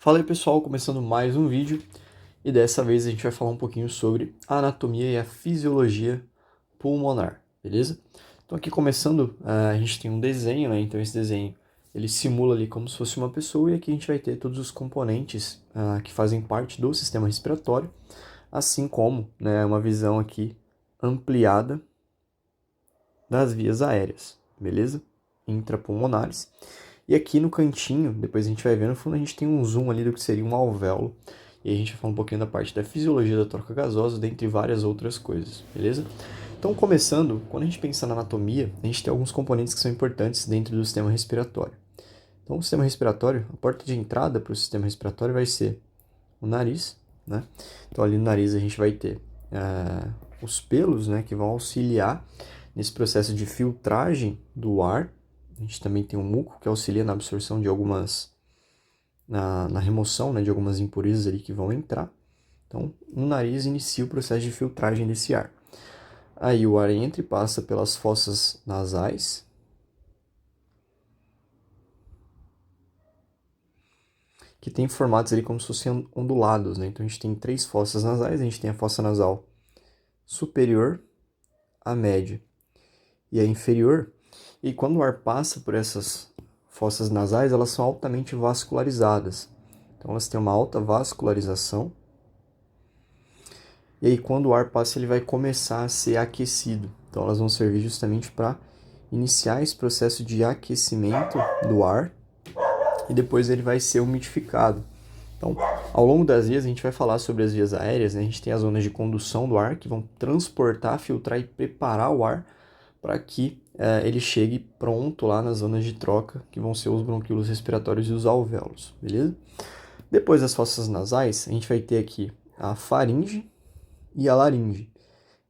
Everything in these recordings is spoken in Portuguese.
Fala aí pessoal, começando mais um vídeo e dessa vez a gente vai falar um pouquinho sobre a anatomia e a fisiologia pulmonar, beleza? Então aqui começando, a gente tem um desenho, né? Então esse desenho ele simula ali como se fosse uma pessoa e aqui a gente vai ter todos os componentes que fazem parte do sistema respiratório, assim como, né, uma visão aqui ampliada das vias aéreas, beleza? Intrapulmonares. E aqui no cantinho, depois a gente vai ver no fundo, a gente tem um zoom ali do que seria um alvéolo. E a gente vai falar um pouquinho da parte da fisiologia da troca gasosa, dentre várias outras coisas, beleza? Então, começando, quando a gente pensa na anatomia, a gente tem alguns componentes que são importantes dentro do sistema respiratório. Então, o sistema respiratório, a porta de entrada para o sistema respiratório vai ser o nariz, né? Então, ali no nariz a gente vai ter os pelos, né, que vão auxiliar nesse processo de filtragem do ar. A gente também tem o muco, que auxilia na absorção de algumas, na remoção, né, de algumas impurezas ali que vão entrar. Então, no nariz inicia o processo de filtragem desse ar. Aí o ar entra e passa pelas fossas nasais, que tem formatos ali como se fossem ondulados, né? Então a gente tem três fossas nasais, a gente tem a fossa nasal superior, a média e a inferior. E quando o ar passa por essas fossas nasais, elas são altamente vascularizadas. Então elas têm uma alta vascularização. E aí quando o ar passa, ele vai começar a ser aquecido. Então elas vão servir justamente para iniciar esse processo de aquecimento do ar e depois ele vai ser umidificado. Então, ao longo das vias, a gente vai falar sobre as vias aéreas, né? A gente tem as zonas de condução do ar que vão transportar, filtrar e preparar o ar para que ele chegue pronto lá nas zonas de troca, que vão ser os bronquíolos respiratórios e os alvéolos, beleza? Depois das fossas nasais, a gente vai ter aqui a faringe e a laringe.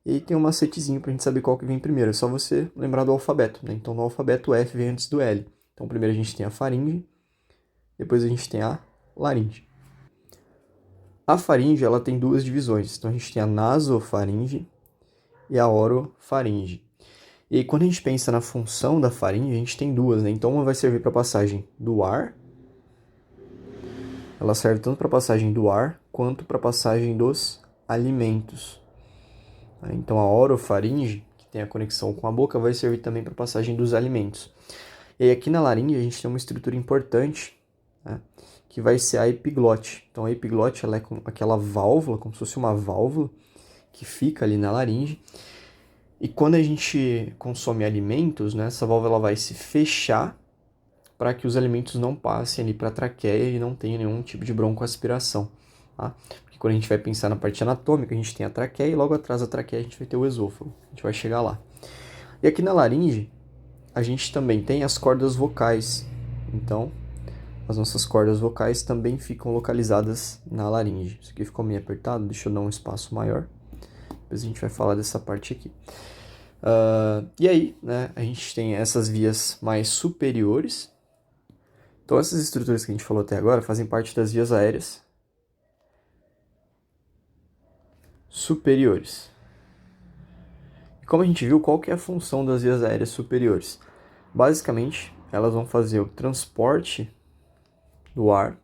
E aí tem um macetezinho para a gente saber qual que vem primeiro, é só você lembrar do alfabeto, né? Então no alfabeto o F vem antes do L. Então primeiro a gente tem a faringe, depois a gente tem a laringe. A faringe ela tem duas divisões, então a gente tem a nasofaringe e a orofaringe. E aí, quando a gente pensa na função da faringe, a gente tem duas, né? Então, uma vai servir para a passagem do ar, ela serve tanto para a passagem do ar quanto para a passagem dos alimentos. Então, a orofaringe, que tem a conexão com a boca, vai servir também para a passagem dos alimentos. E aí, aqui na laringe, a gente tem uma estrutura importante, né? Que vai ser a epiglote. Então, a epiglote ela é com aquela válvula, como se fosse uma válvula, que fica ali na laringe. E quando a gente consome alimentos, né, essa válvula ela vai se fechar para que os alimentos não passem ali para a traqueia e não tenha nenhum tipo de broncoaspiração. Tá? Porque quando a gente vai pensar na parte anatômica, a gente tem a traqueia e logo atrás da traqueia a gente vai ter o esôfago. A gente vai chegar lá. E aqui na laringe, a gente também tem as cordas vocais. Então, as nossas cordas vocais também ficam localizadas na laringe. Isso aqui ficou meio apertado, deixa eu dar um espaço maior. Depois a gente vai falar dessa parte aqui. E aí, né, a gente tem essas vias mais superiores. Então, essas estruturas que a gente falou até agora fazem parte das vias aéreas superiores. E como a gente viu, qual que é a função das vias aéreas superiores? Basicamente, elas vão fazer o transporte do ar,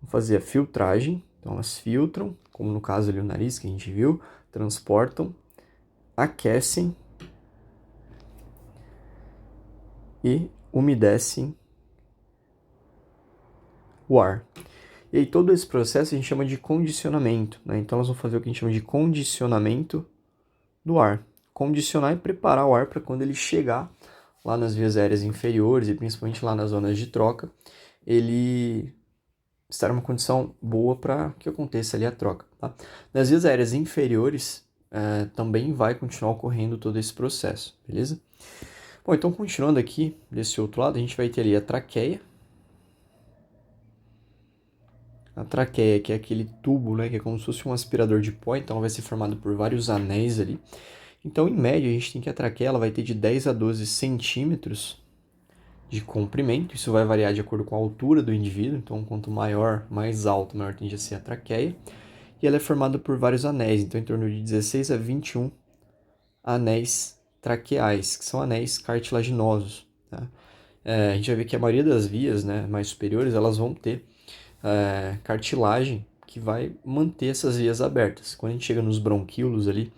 vão fazer a filtragem, então elas filtram, como no caso ali o nariz que a gente viu, transportam, aquecem e umedecem o ar. E aí todo esse processo a gente chama de condicionamento, né? Então elas vão fazer o que a gente chama de condicionamento do ar. Condicionar e preparar o ar para quando ele chegar lá nas vias aéreas inferiores e principalmente lá nas zonas de troca, ele estar em uma condição boa para que aconteça ali a troca. Tá? Nas vias aéreas inferiores também vai continuar ocorrendo todo esse processo, beleza? Bom, então continuando aqui, desse outro lado, a gente vai ter ali a traqueia. A traqueia, que é aquele tubo, né, que é como se fosse um aspirador de pó, então ela vai ser formada por vários anéis ali. Então, em média, a gente tem que a traqueia ela vai ter de 10 a 12 centímetros de comprimento. Isso vai variar de acordo com a altura do indivíduo. Então, quanto maior, mais alto, maior tende a ser a traqueia. E ela é formada por vários anéis, então em torno de 16 a 21 anéis traqueais, que são anéis cartilaginosos. Tá? A gente vai ver que a maioria das vias, né, mais superiores, elas vão ter cartilagem que vai manter essas vias abertas. Quando a gente chega nos bronquíolos ali,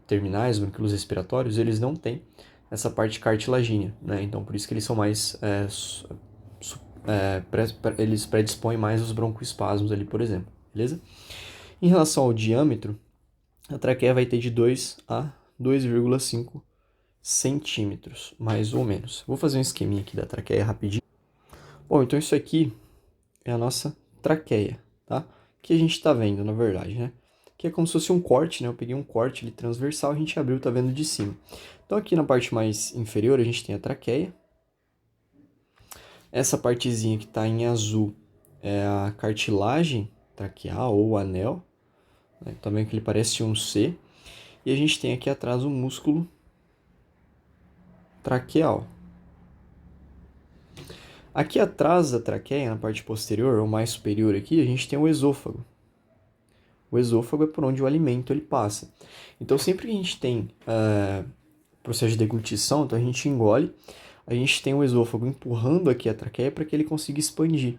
terminais, bronquíolos respiratórios, eles não têm essa parte cartilagínea, né? Então, por isso que eles são mais... eles predispõem mais os broncoespasmos ali, por exemplo, beleza? Em relação ao diâmetro, a traqueia vai ter de 2 a 2,5 centímetros, mais ou menos. Vou fazer um esqueminha aqui da traqueia rapidinho. Bom, então isso aqui é a nossa traqueia, tá? Que a gente está vendo, na verdade, né? Que é como se fosse um corte, né? Eu peguei um corte ali transversal, a gente abriu, tá vendo de cima. Então aqui na parte mais inferior a gente tem a traqueia. Essa partezinha que está em azul é a cartilagem traqueal ou anel, né? Tá vendo que ele parece um C. E a gente tem aqui atrás o músculo traqueal. Aqui atrás da traqueia, na parte posterior ou mais superior aqui, a gente tem o esôfago. O esôfago é por onde o alimento ele passa. Então, sempre que a gente tem processo de deglutição, então a gente engole, a gente tem o esôfago empurrando aqui a traqueia para que ele consiga expandir.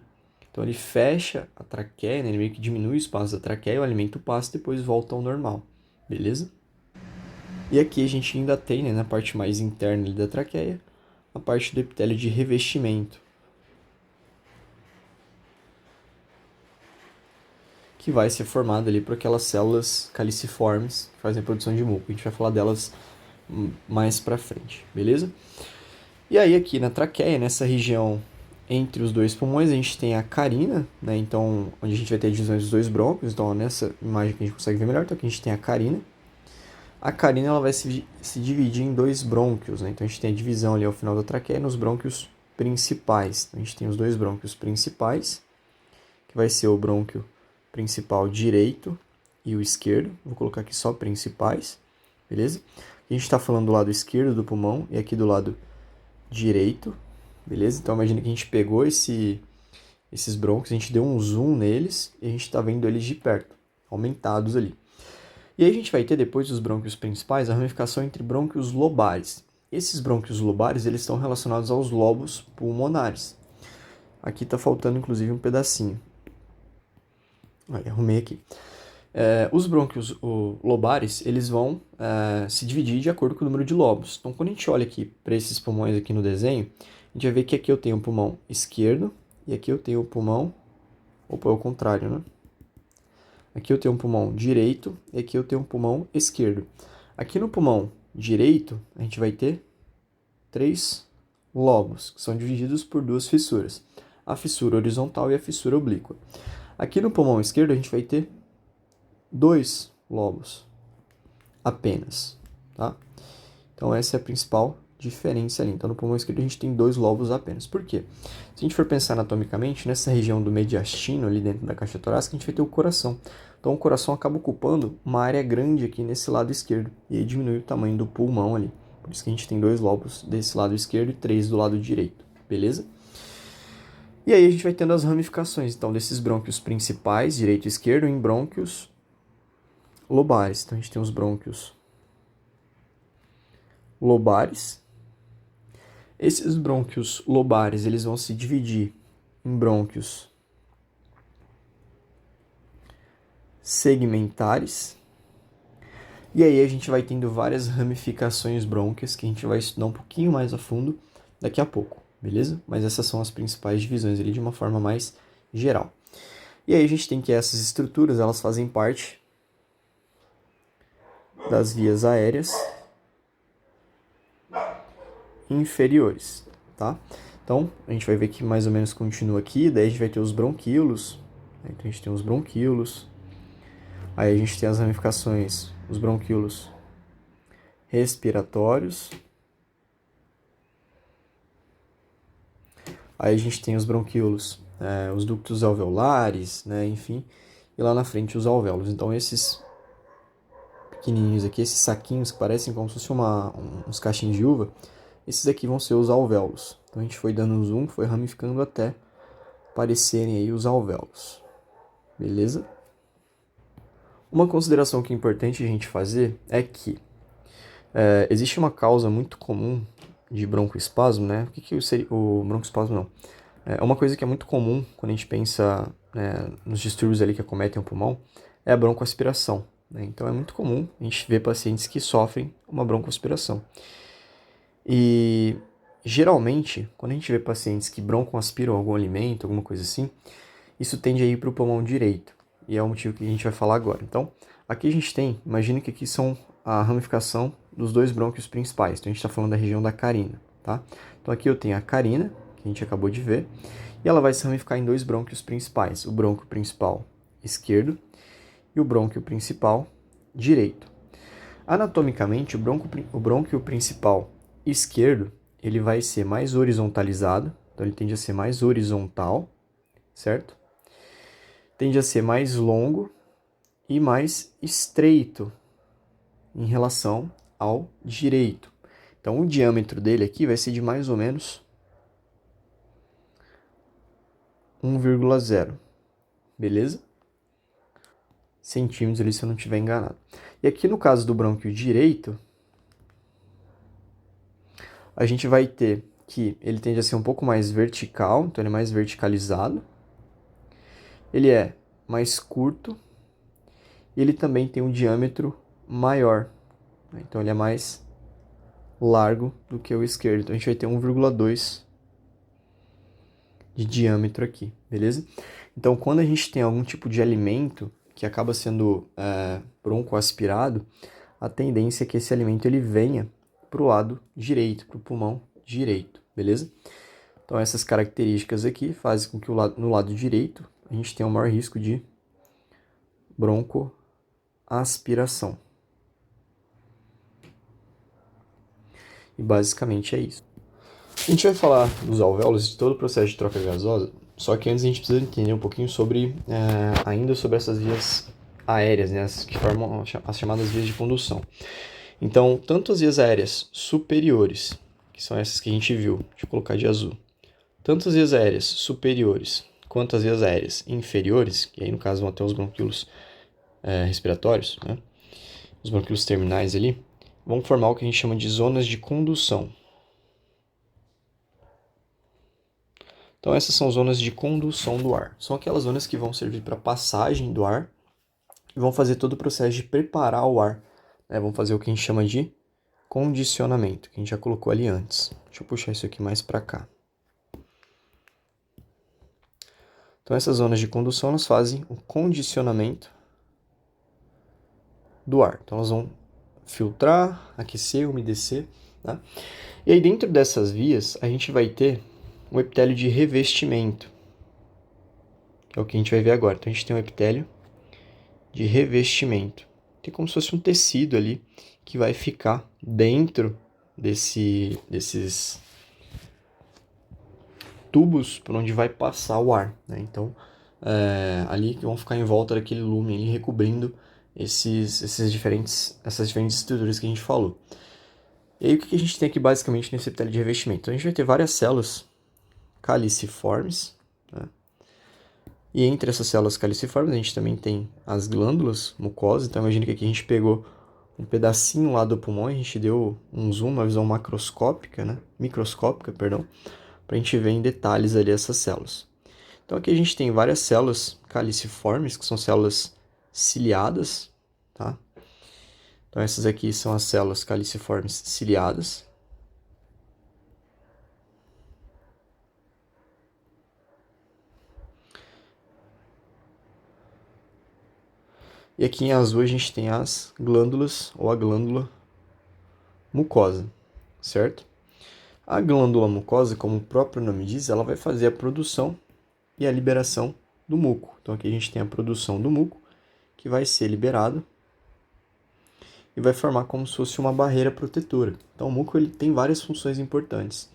Então, ele fecha a traqueia, né? Ele meio que diminui o espaço da traqueia, o alimento passa e depois volta ao normal. Beleza? E aqui a gente ainda tem, né, na parte mais interna ali da traqueia, a parte do epitélio de revestimento, que vai ser formado ali por aquelas células caliciformes que fazem a produção de muco. A gente vai falar delas mais pra frente, beleza? E aí aqui na traqueia, nessa região entre os dois pulmões, a gente tem a carina, né? Então, onde a gente vai ter divisões dos dois brônquios. Então, nessa imagem que a gente consegue ver melhor, então aqui a gente tem a carina. A carina ela vai se dividir em dois brônquios, né? Então, a gente tem a divisão ali ao final da traqueia nos brônquios principais. Então, a gente tem os dois brônquios principais, que vai ser o brônquio principal direito e o esquerdo. Vou colocar aqui só principais, beleza? A gente está falando do lado esquerdo do pulmão e aqui do lado direito, beleza? Então imagina que a gente pegou esses brônquios, a gente deu um zoom neles e a gente está vendo eles de perto, aumentados ali. E aí a gente vai ter depois dos brônquios principais a ramificação entre brônquios lobares. Esses brônquios lobares eles estão relacionados aos lobos pulmonares. Aqui está faltando inclusive um pedacinho. Aí, arrumei aqui. Os brônquios lobares, eles vão se dividir de acordo com o número de lobos. Então, quando a gente olha aqui para esses pulmões aqui no desenho, a gente vai ver que aqui eu tenho o pulmão esquerdo e aqui eu tenho o pulmão... Opa, é o contrário, né? Aqui eu tenho um pulmão direito e aqui eu tenho um pulmão esquerdo. Aqui no pulmão direito, a gente vai ter 3 lobos, que são divididos por 2 fissuras. A fissura horizontal e a fissura oblíqua. Aqui no pulmão esquerdo a gente vai ter 2 lobos apenas, tá? Então essa é a principal diferença ali. Então no pulmão esquerdo a gente tem 2 lobos apenas. Por quê? Se a gente for pensar anatomicamente, nessa região do mediastino, ali dentro da caixa torácica, a gente vai ter o coração. Então o coração acaba ocupando uma área grande aqui nesse lado esquerdo. E aí diminui o tamanho do pulmão ali. Por isso que a gente tem 2 lobos desse lado esquerdo e 3 do lado direito. Beleza? E aí a gente vai tendo as ramificações, então, desses brônquios principais, direito e esquerdo, em brônquios lobares. Então a gente tem os brônquios lobares. Esses brônquios lobares, eles vão se dividir em brônquios segmentares. E aí a gente vai tendo várias ramificações brônquias que a gente vai estudar um pouquinho mais a fundo daqui a pouco, beleza? Mas essas são as principais divisões ali de uma forma mais geral. E aí a gente tem que essas estruturas, elas fazem parte das vias aéreas inferiores, tá? Então, a gente vai ver que mais ou menos continua aqui, daí a gente vai ter os bronquíolos, né? Então a gente tem os bronquíolos, aí a gente tem as ramificações, os bronquíolos respiratórios, aí a gente tem os bronquíolos, os ductos alveolares, né? Enfim, e lá na frente os alvéolos. Então esses pequenininhos aqui, esses saquinhos que parecem como se fosse uns caixinhos de uva, esses aqui vão ser os alvéolos. Então a gente foi dando um zoom, foi ramificando até aparecerem aí os alvéolos. Beleza? Uma consideração que é importante a gente fazer é que existe uma causa muito comum de broncoespasmo, né? O que seria o broncoespasmo? Não. Uma coisa que é muito comum quando a gente pensa, né, nos distúrbios ali que acometem o pulmão é a broncoaspiração, né? Então é muito comum a gente ver pacientes que sofrem uma broncoaspiração. E geralmente, quando a gente vê pacientes que broncoaspiram algum alimento, alguma coisa assim, isso tende a ir para o pulmão direito. E é o motivo que a gente vai falar agora. Então, aqui a gente tem, imagine que aqui são a ramificação dos dois brônquios principais. Então a gente está falando da região da carina, tá? Então aqui eu tenho a carina, que a gente acabou de ver, e ela vai se ramificar em dois brônquios principais, o brônquio principal esquerdo e o brônquio principal direito. Anatomicamente, o brônquio principal esquerdo, ele vai ser mais horizontalizado, então ele tende a ser mais horizontal, certo? Tende a ser mais longo e mais estreito em relação ao direito. Então, o diâmetro dele aqui vai ser de mais ou menos 1,0, beleza? Centímetros ali, se eu não estiver enganado. E aqui no caso do brônquio direito, a gente vai ter que ele tende a ser um pouco mais vertical, então ele é mais verticalizado. Ele é mais curto e ele também tem um diâmetro maior. Então ele é mais largo do que o esquerdo. Então a gente vai ter 1,2 de diâmetro aqui, beleza? Então quando a gente tem algum tipo de alimento que acaba sendo broncoaspirado, a tendência é que esse alimento ele venha para o lado direito, para o pulmão direito, beleza? Então essas características aqui fazem com que no lado direito a gente tenha o maior risco de broncoaspiração. E basicamente é isso. A gente vai falar dos alvéolos, de todo o processo de troca gasosa, só que antes a gente precisa entender um pouquinho sobre, ainda sobre essas vias aéreas, né, as que formam as chamadas vias de condução. Então, tanto as vias aéreas superiores, que são essas que a gente viu, deixa eu colocar de azul, tanto as vias aéreas superiores quanto as vias aéreas inferiores, que aí no caso vão ter os bronquíolos respiratórios, né, os bronquíolos terminais ali, vão formar o que a gente chama de zonas de condução. Então essas são zonas de condução do ar. São aquelas zonas que vão servir para passagem do ar e vão fazer todo o processo de preparar o ar. Né? Vão fazer o que a gente chama de condicionamento, que a gente já colocou ali antes. Deixa eu puxar isso aqui mais para cá. Então essas zonas de condução elas fazem o condicionamento do ar. Então elas vão filtrar, aquecer, umedecer. Tá? E aí dentro dessas vias a gente vai ter um epitélio de revestimento, que é o que a gente vai ver agora. Então a gente tem um epitélio de revestimento. Tem como se fosse um tecido ali que vai ficar dentro desses tubos por onde vai passar o ar, né? Então, ali que vão ficar em volta daquele lume ali, recobrindo essas diferentes estruturas que a gente falou. E aí o que a gente tem aqui basicamente nesse epitélio de revestimento? Então, a gente vai ter várias células caliciformes, né? E entre essas células caliciformes a gente também tem as glândulas mucosas. Então imagine que aqui a gente pegou um pedacinho lá do pulmão, a gente deu um zoom, uma visão macroscópica, né? Microscópica, perdão, para a gente ver em detalhes ali essas células. Então aqui a gente tem várias células caliciformes, que são células ciliadas, tá? Então essas aqui são as células caliciformes ciliadas. E aqui em azul a gente tem as glândulas ou a glândula mucosa, certo? A glândula mucosa, como o próprio nome diz, ela vai fazer a produção e a liberação do muco. Então aqui a gente tem a produção do muco, que vai ser liberado e vai formar como se fosse uma barreira protetora. Então o muco ele tem várias funções importantes.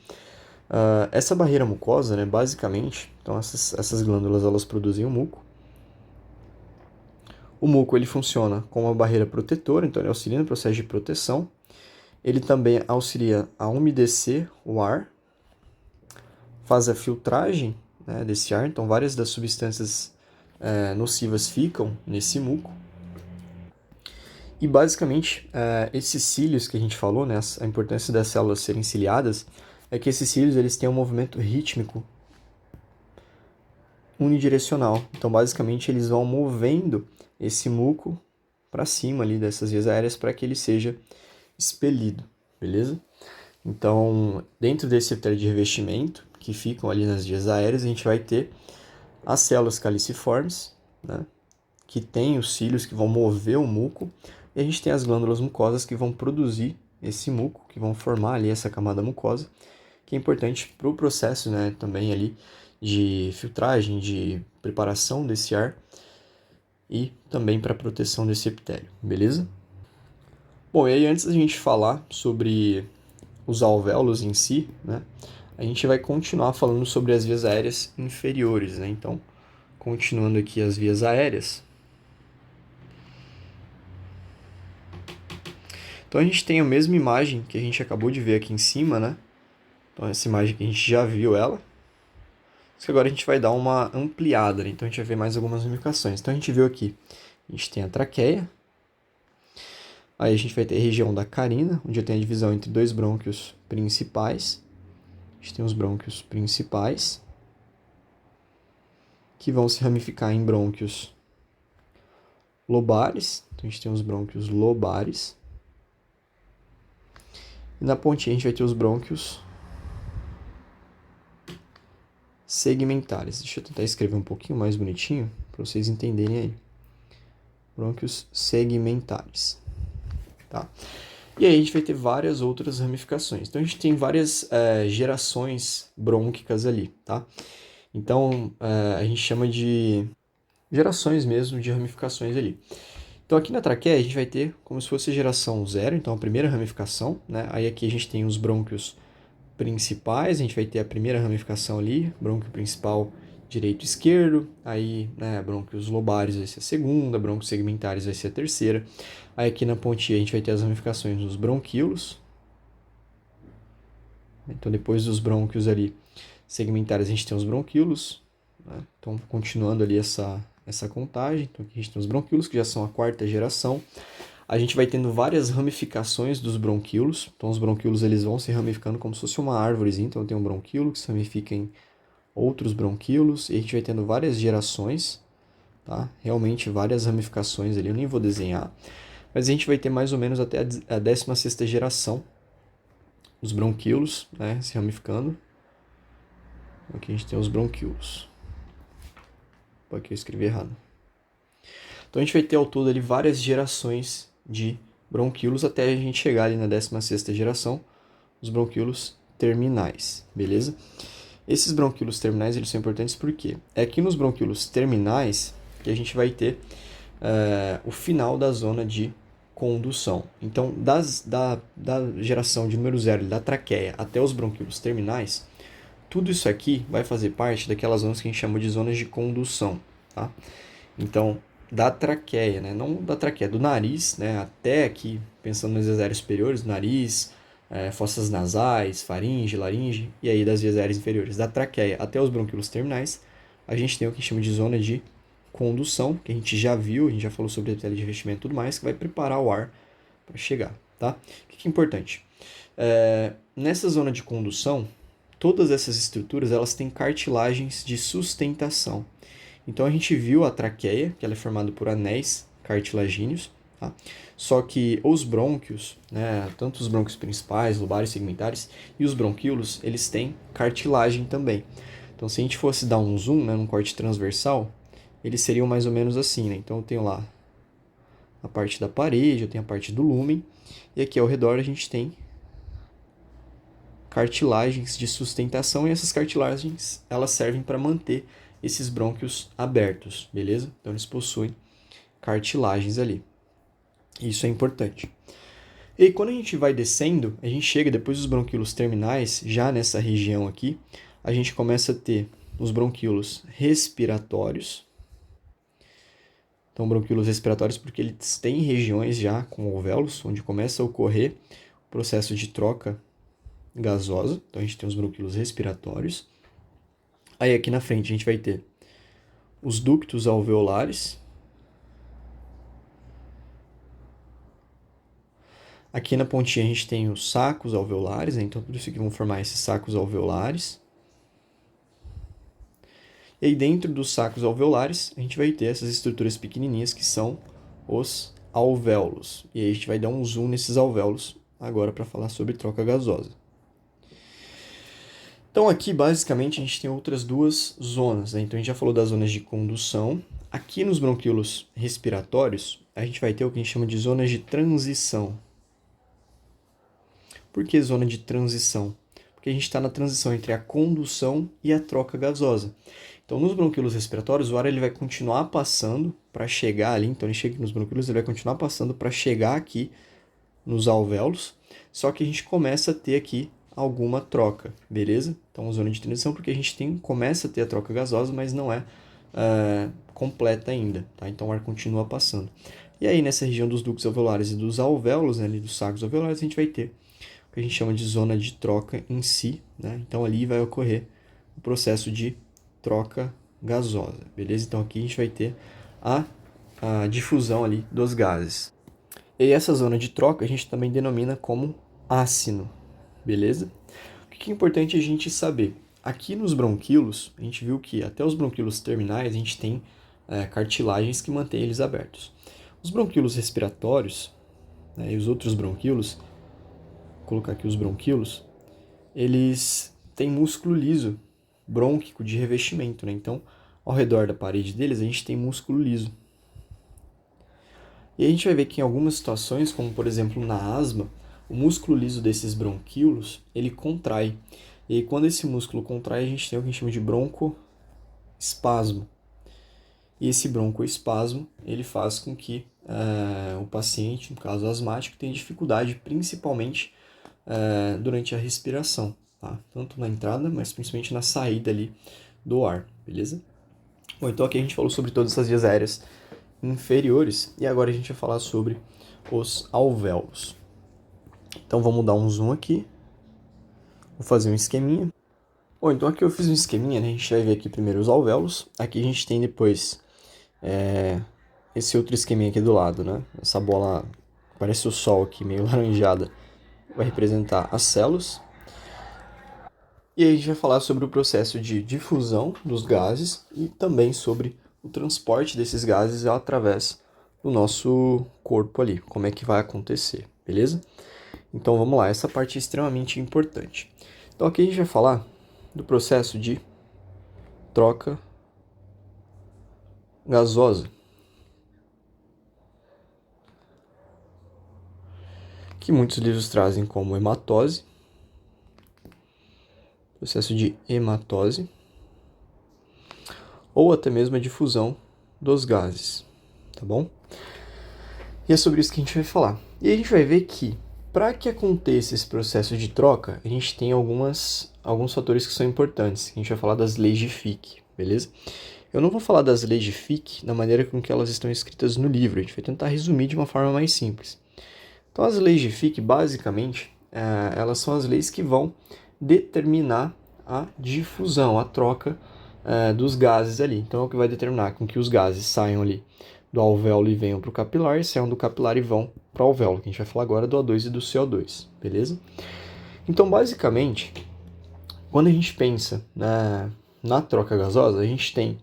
Essa barreira mucosa, né, basicamente, então essas glândulas elas produzem o muco. O muco ele funciona como uma barreira protetora, então ele auxilia no processo de proteção. Ele também auxilia a umedecer o ar, faz a filtragem, né, desse ar, então várias das substâncias nocivas ficam nesse muco. E basicamente, esses cílios que a gente falou, né, a importância das células serem ciliadas, é que esses cílios eles têm um movimento rítmico unidirecional. Então, basicamente, eles vão movendo esse muco para cima ali dessas vias aéreas para que ele seja expelido, beleza? Então, dentro desse epitélio de revestimento, que ficam ali nas vias aéreas, a gente vai ter as células caliciformes, né, que tem os cílios que vão mover o muco, e a gente tem as glândulas mucosas que vão produzir esse muco, que vão formar ali essa camada mucosa, que é importante para o processo, né, também ali de filtragem, de preparação desse ar e também para a proteção desse epitélio, beleza? Bom, e aí antes da gente falar sobre os alvéolos em si, né, a gente vai continuar falando sobre as vias aéreas inferiores, né? Então, continuando aqui as vias aéreas. Então a gente tem a mesma imagem que a gente acabou de ver aqui em cima, né? Então essa imagem que a gente já viu ela. Só que agora a gente vai dar uma ampliada, né? Então a gente vai ver mais algumas ramificações. Então a gente viu aqui, a gente tem a traqueia. Aí a gente vai ter a região da carina, onde tem a divisão entre dois brônquios principais. A gente tem os brônquios principais, que vão se ramificar em brônquios lobares. Então a gente tem os brônquios lobares. E na pontinha a gente vai ter os brônquios segmentares. Deixa eu tentar escrever um pouquinho mais bonitinho para vocês entenderem aí. Brônquios segmentares. Tá? E aí a gente vai ter várias outras ramificações. Então a gente tem várias gerações brônquicas ali, tá? Então a gente chama de gerações mesmo de ramificações ali. Então aqui na traqueia a gente vai ter como se fosse geração zero, então a primeira ramificação, né? Aí aqui a gente tem os brônquios principais, a gente vai ter a primeira ramificação ali, brônquio principal direito e esquerdo, aí né, brônquios lobares vai ser a segunda, brônquios segmentares vai ser a terceira. Aí aqui na pontinha a gente vai ter as ramificações dos bronquíolos. Então depois dos brônquios ali segmentares a gente tem os bronquíolos, né? Então continuando ali essa contagem, então aqui a gente tem os bronquíolos que já são a quarta geração. A gente vai tendo várias ramificações dos bronquíolos. Então os bronquíolos eles vão se ramificando como se fosse uma árvorezinha. Então tem um bronquíolo que se ramifica em outros bronquíolos e a gente vai tendo várias gerações, tá? Realmente várias ramificações ali, eu nem vou desenhar, mas a gente vai ter mais ou menos até a 16ª geração os bronquíolos, né, se ramificando. Aqui a gente tem os bronquíolos. Aqui eu escrevi errado. Então a gente vai ter ao todo ali várias gerações de bronquíolos até a gente chegar ali na 16ª geração, os bronquíolos terminais, beleza? Esses bronquíolos terminais eles são importantes porque é aqui nos bronquíolos terminais que a gente vai ter o final da zona de condução. Então, da geração de número zero da traqueia até os bronquíolos terminais, tudo isso aqui vai fazer parte daquelas zonas que a gente chama de zonas de condução, tá? Então, da traqueia, né? Não da traqueia, do nariz, né? Até aqui, pensando nas vias aéreas superiores, nariz, fossas nasais, faringe, laringe, e aí das vias aéreas inferiores, da traqueia até os bronquíolos terminais, a gente tem o que chama de zona de condução, que a gente já viu, a gente já falou sobre a epitélio de revestimento e tudo mais, que vai preparar o ar para chegar, tá? O que é importante? Nessa zona de condução, todas essas estruturas elas têm cartilagens de sustentação. Então a gente viu a traqueia, que ela é formada por anéis cartilagíneos, tá? Só que os brônquios, né, tanto os brônquios principais, lobares, segmentares e os bronquíolos, eles têm cartilagem também. Então se a gente fosse dar um zoom, né, num corte transversal, eles seriam mais ou menos assim, né? Então eu tenho lá a parte da parede, eu tenho a parte do lúmen, e aqui ao redor a gente tem cartilagens de sustentação, e essas cartilagens elas servem para manter esses brônquios abertos, beleza? Então eles possuem cartilagens ali. Isso é importante. E quando a gente vai descendo, a gente chega depois dos bronquíolos terminais, já nessa região aqui, a gente começa a ter os bronquíolos respiratórios. Então, bronquíolos respiratórios porque eles têm regiões já com alvéolos, onde começa a ocorrer o processo de troca gasosa. Então, a gente tem os bronquíolos respiratórios. Aí, aqui na frente, a gente vai ter os ductos alveolares. Aqui na pontinha, a gente tem os sacos alveolares, né? Então, tudo isso aqui vão formar esses sacos alveolares. E aí dentro dos sacos alveolares, a gente vai ter essas estruturas pequenininhas que são os alvéolos. E aí a gente vai dar um zoom nesses alvéolos agora para falar sobre troca gasosa. Então aqui basicamente a gente tem outras duas zonas, né? Então a gente já falou das zonas de condução. Aqui nos bronquíolos respiratórios, a gente vai ter o que a gente chama de zonas de transição. Por que zona de transição? Porque a gente está na transição entre a condução e a troca gasosa. Então, nos bronquíolos respiratórios, o ar ele vai continuar passando para chegar ali. Então, ele chega nos bronquíolos, ele vai continuar passando para chegar aqui nos alvéolos. Só que a gente começa a ter aqui alguma troca, beleza? Então, zona de transição, porque a gente começa a ter a troca gasosa, mas não é completa ainda, tá? Então, o ar continua passando. E aí, nessa região dos ductos alveolares e dos alvéolos, né, ali dos sacos alveolares, a gente vai ter o que a gente chama de zona de troca em si, né? Então, ali vai ocorrer o processo de troca gasosa, beleza? Então, aqui a gente vai ter a difusão ali dos gases. E essa zona de troca a gente também denomina como ácino, beleza? O que é importante a gente saber? Aqui nos bronquíolos, a gente viu que até os bronquíolos terminais a gente tem cartilagens que mantêm eles abertos. Os bronquíolos respiratórios, né, e os outros bronquíolos, vou colocar aqui os bronquíolos, eles têm músculo liso, brônquico de revestimento, né? Então, ao redor da parede deles a gente tem músculo liso. E a gente vai ver que em algumas situações, como por exemplo na asma, o músculo liso desses bronquíolos, ele contrai. E aí, quando esse músculo contrai, a gente tem o que a gente chama de broncoespasmo. E esse broncoespasmo, ele faz com que o paciente, no caso asmático, tenha dificuldade, principalmente durante a respiração, tá? Tanto na entrada, mas principalmente na saída ali do ar, beleza? Bom, então aqui a gente falou sobre todas essas vias aéreas inferiores e agora a gente vai falar sobre os alvéolos. Então vamos dar um zoom aqui, vou fazer um esqueminha. Bom, então aqui eu fiz um esqueminha, né? A gente vai ver aqui primeiro os alvéolos, aqui a gente tem depois esse outro esqueminha aqui do lado, né? Essa bola, parece o sol aqui, meio laranjada, vai representar as células. E aí a gente vai falar sobre o processo de difusão dos gases e também sobre o transporte desses gases através do nosso corpo ali, como é que vai acontecer, beleza? Então vamos lá, essa parte é extremamente importante. Então aqui a gente vai falar do processo de troca gasosa, que muitos livros trazem como hematose, processo de hematose, ou até mesmo a difusão dos gases, tá bom? E é sobre isso que a gente vai falar. E a gente vai ver que, para que aconteça esse processo de troca, a gente tem alguns fatores que são importantes. A gente vai falar das leis de Fick, beleza? Eu não vou falar das leis de Fick da maneira com que elas estão escritas no livro, a gente vai tentar resumir de uma forma mais simples. Então, as leis de Fick, basicamente, elas são as leis que vão determinar a difusão, a troca dos gases ali. Então, é o que vai determinar com que os gases saiam ali do alvéolo e venham para o capilar, e saiam do capilar e vão para o alvéolo, que a gente vai falar agora do O2 e do CO2, beleza? Então, basicamente, quando a gente pensa na troca gasosa, a gente tem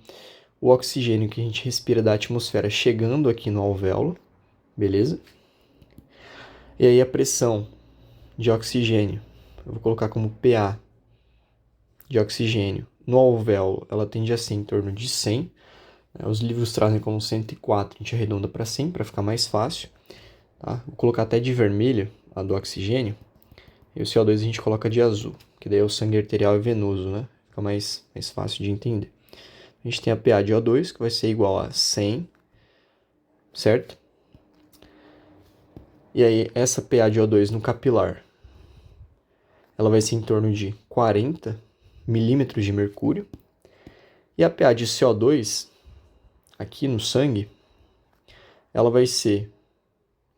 o oxigênio que a gente respira da atmosfera chegando aqui no alvéolo, beleza? E aí a pressão de oxigênio, eu vou colocar como PA de oxigênio no alvéolo, ela tende a ser em torno de 100. Os livros trazem como 104, a gente arredonda para 100 para ficar mais fácil. Tá? Vou colocar até de vermelho a do oxigênio, e o CO2 a gente coloca de azul, que daí é o sangue arterial e venoso, né? Fica mais fácil de entender. A gente tem a PA de O2, que vai ser igual a 100, certo? E aí, essa PA de O2 no capilar, ela vai ser em torno de 40 milímetros de mercúrio. E a PA de CO2, aqui no sangue, ela vai ser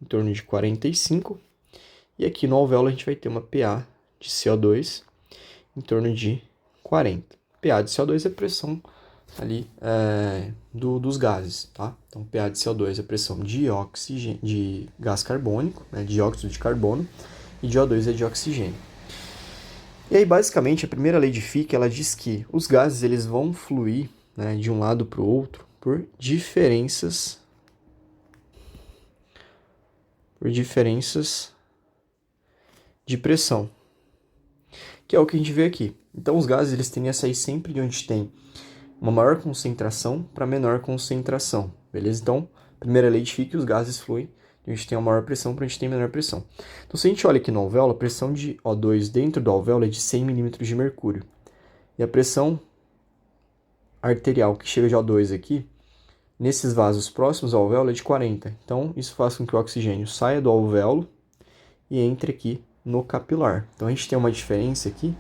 em torno de 45. E aqui no alvéolo a gente vai ter uma PA de CO2 em torno de 40. PA de CO2 é a pressão ali dos gases, tá? Então, PA de CO2 é a pressão de gás carbônico, né, dióxido de carbono, e de O2 é de oxigênio. E aí, basicamente, a primeira lei de Fick, ela diz que os gases eles vão fluir né, de um lado para o outro por diferenças de pressão, que é o que a gente vê aqui. Então os gases eles tendem a sair sempre de onde tem uma maior concentração para menor concentração, beleza? Então, primeira lei de Fick, os gases fluem de onde tem uma maior pressão para onde tem menor pressão. Então, se a gente olha aqui no alvéolo, a pressão de O2 dentro do alvéolo é de 100 milímetros de mercúrio. E a pressão arterial que chega de O2 aqui, nesses vasos próximos ao alvéolo, é de 40. Então, isso faz com que o oxigênio saia do alvéolo e entre aqui no capilar. Então, a gente tem uma diferença aqui,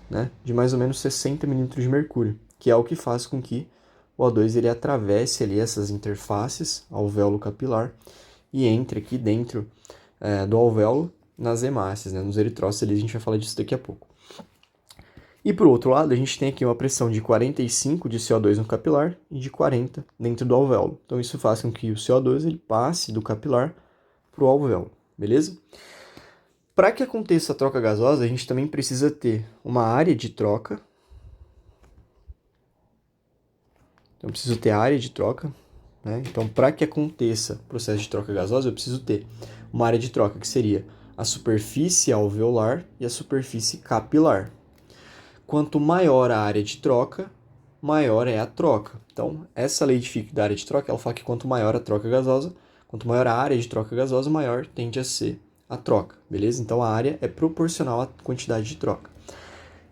né, de mais ou menos 60 milímetros de mercúrio, que é o que faz com que o O2 ele atravesse ali essas interfaces, alvéolo capilar, e entre aqui dentro do alvéolo nas hemácias, né, nos eritrócitos, ali, a gente vai falar disso daqui a pouco. E por outro lado, a gente tem aqui uma pressão de 45 de CO2 no capilar e de 40 dentro do alvéolo. Então isso faz com que o CO2 ele passe do capilar para o alvéolo, beleza? Para que aconteça a troca gasosa, a gente também precisa ter uma área de troca. Então, eu preciso ter a área de troca, né? Então, para que aconteça o processo de troca gasosa, eu preciso ter uma área de troca, que seria a superfície alveolar e a superfície capilar. Quanto maior a área de troca, maior é a troca. Então, essa lei de Fick da área de troca, ela fala que quanto maior a troca gasosa, quanto maior a área de troca gasosa, maior tende a ser a troca, beleza? Então, a área é proporcional à quantidade de troca.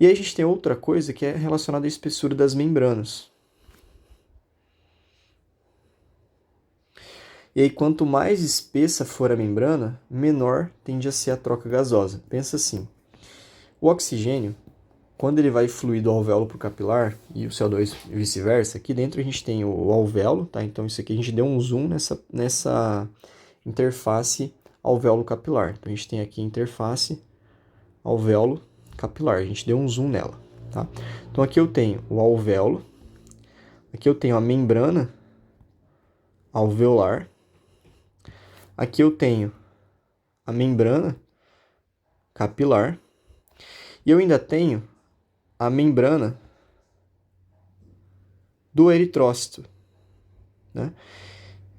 E aí a gente tem outra coisa que é relacionada à espessura das membranas. E aí, quanto mais espessa for a membrana, menor tende a ser a troca gasosa. Pensa assim, o oxigênio, quando ele vai fluir do alvéolo para o capilar, e o CO2 e vice-versa, aqui dentro a gente tem o alvéolo, tá? Então isso aqui a gente deu um zoom nessa interface alvéolo capilar. Então a gente tem aqui a interface alvéolo capilar, a gente deu um zoom nela, tá? Então aqui eu tenho o alvéolo, aqui eu tenho a membrana alveolar, aqui eu tenho a membrana capilar, e eu ainda tenho a membrana do eritrócito, né?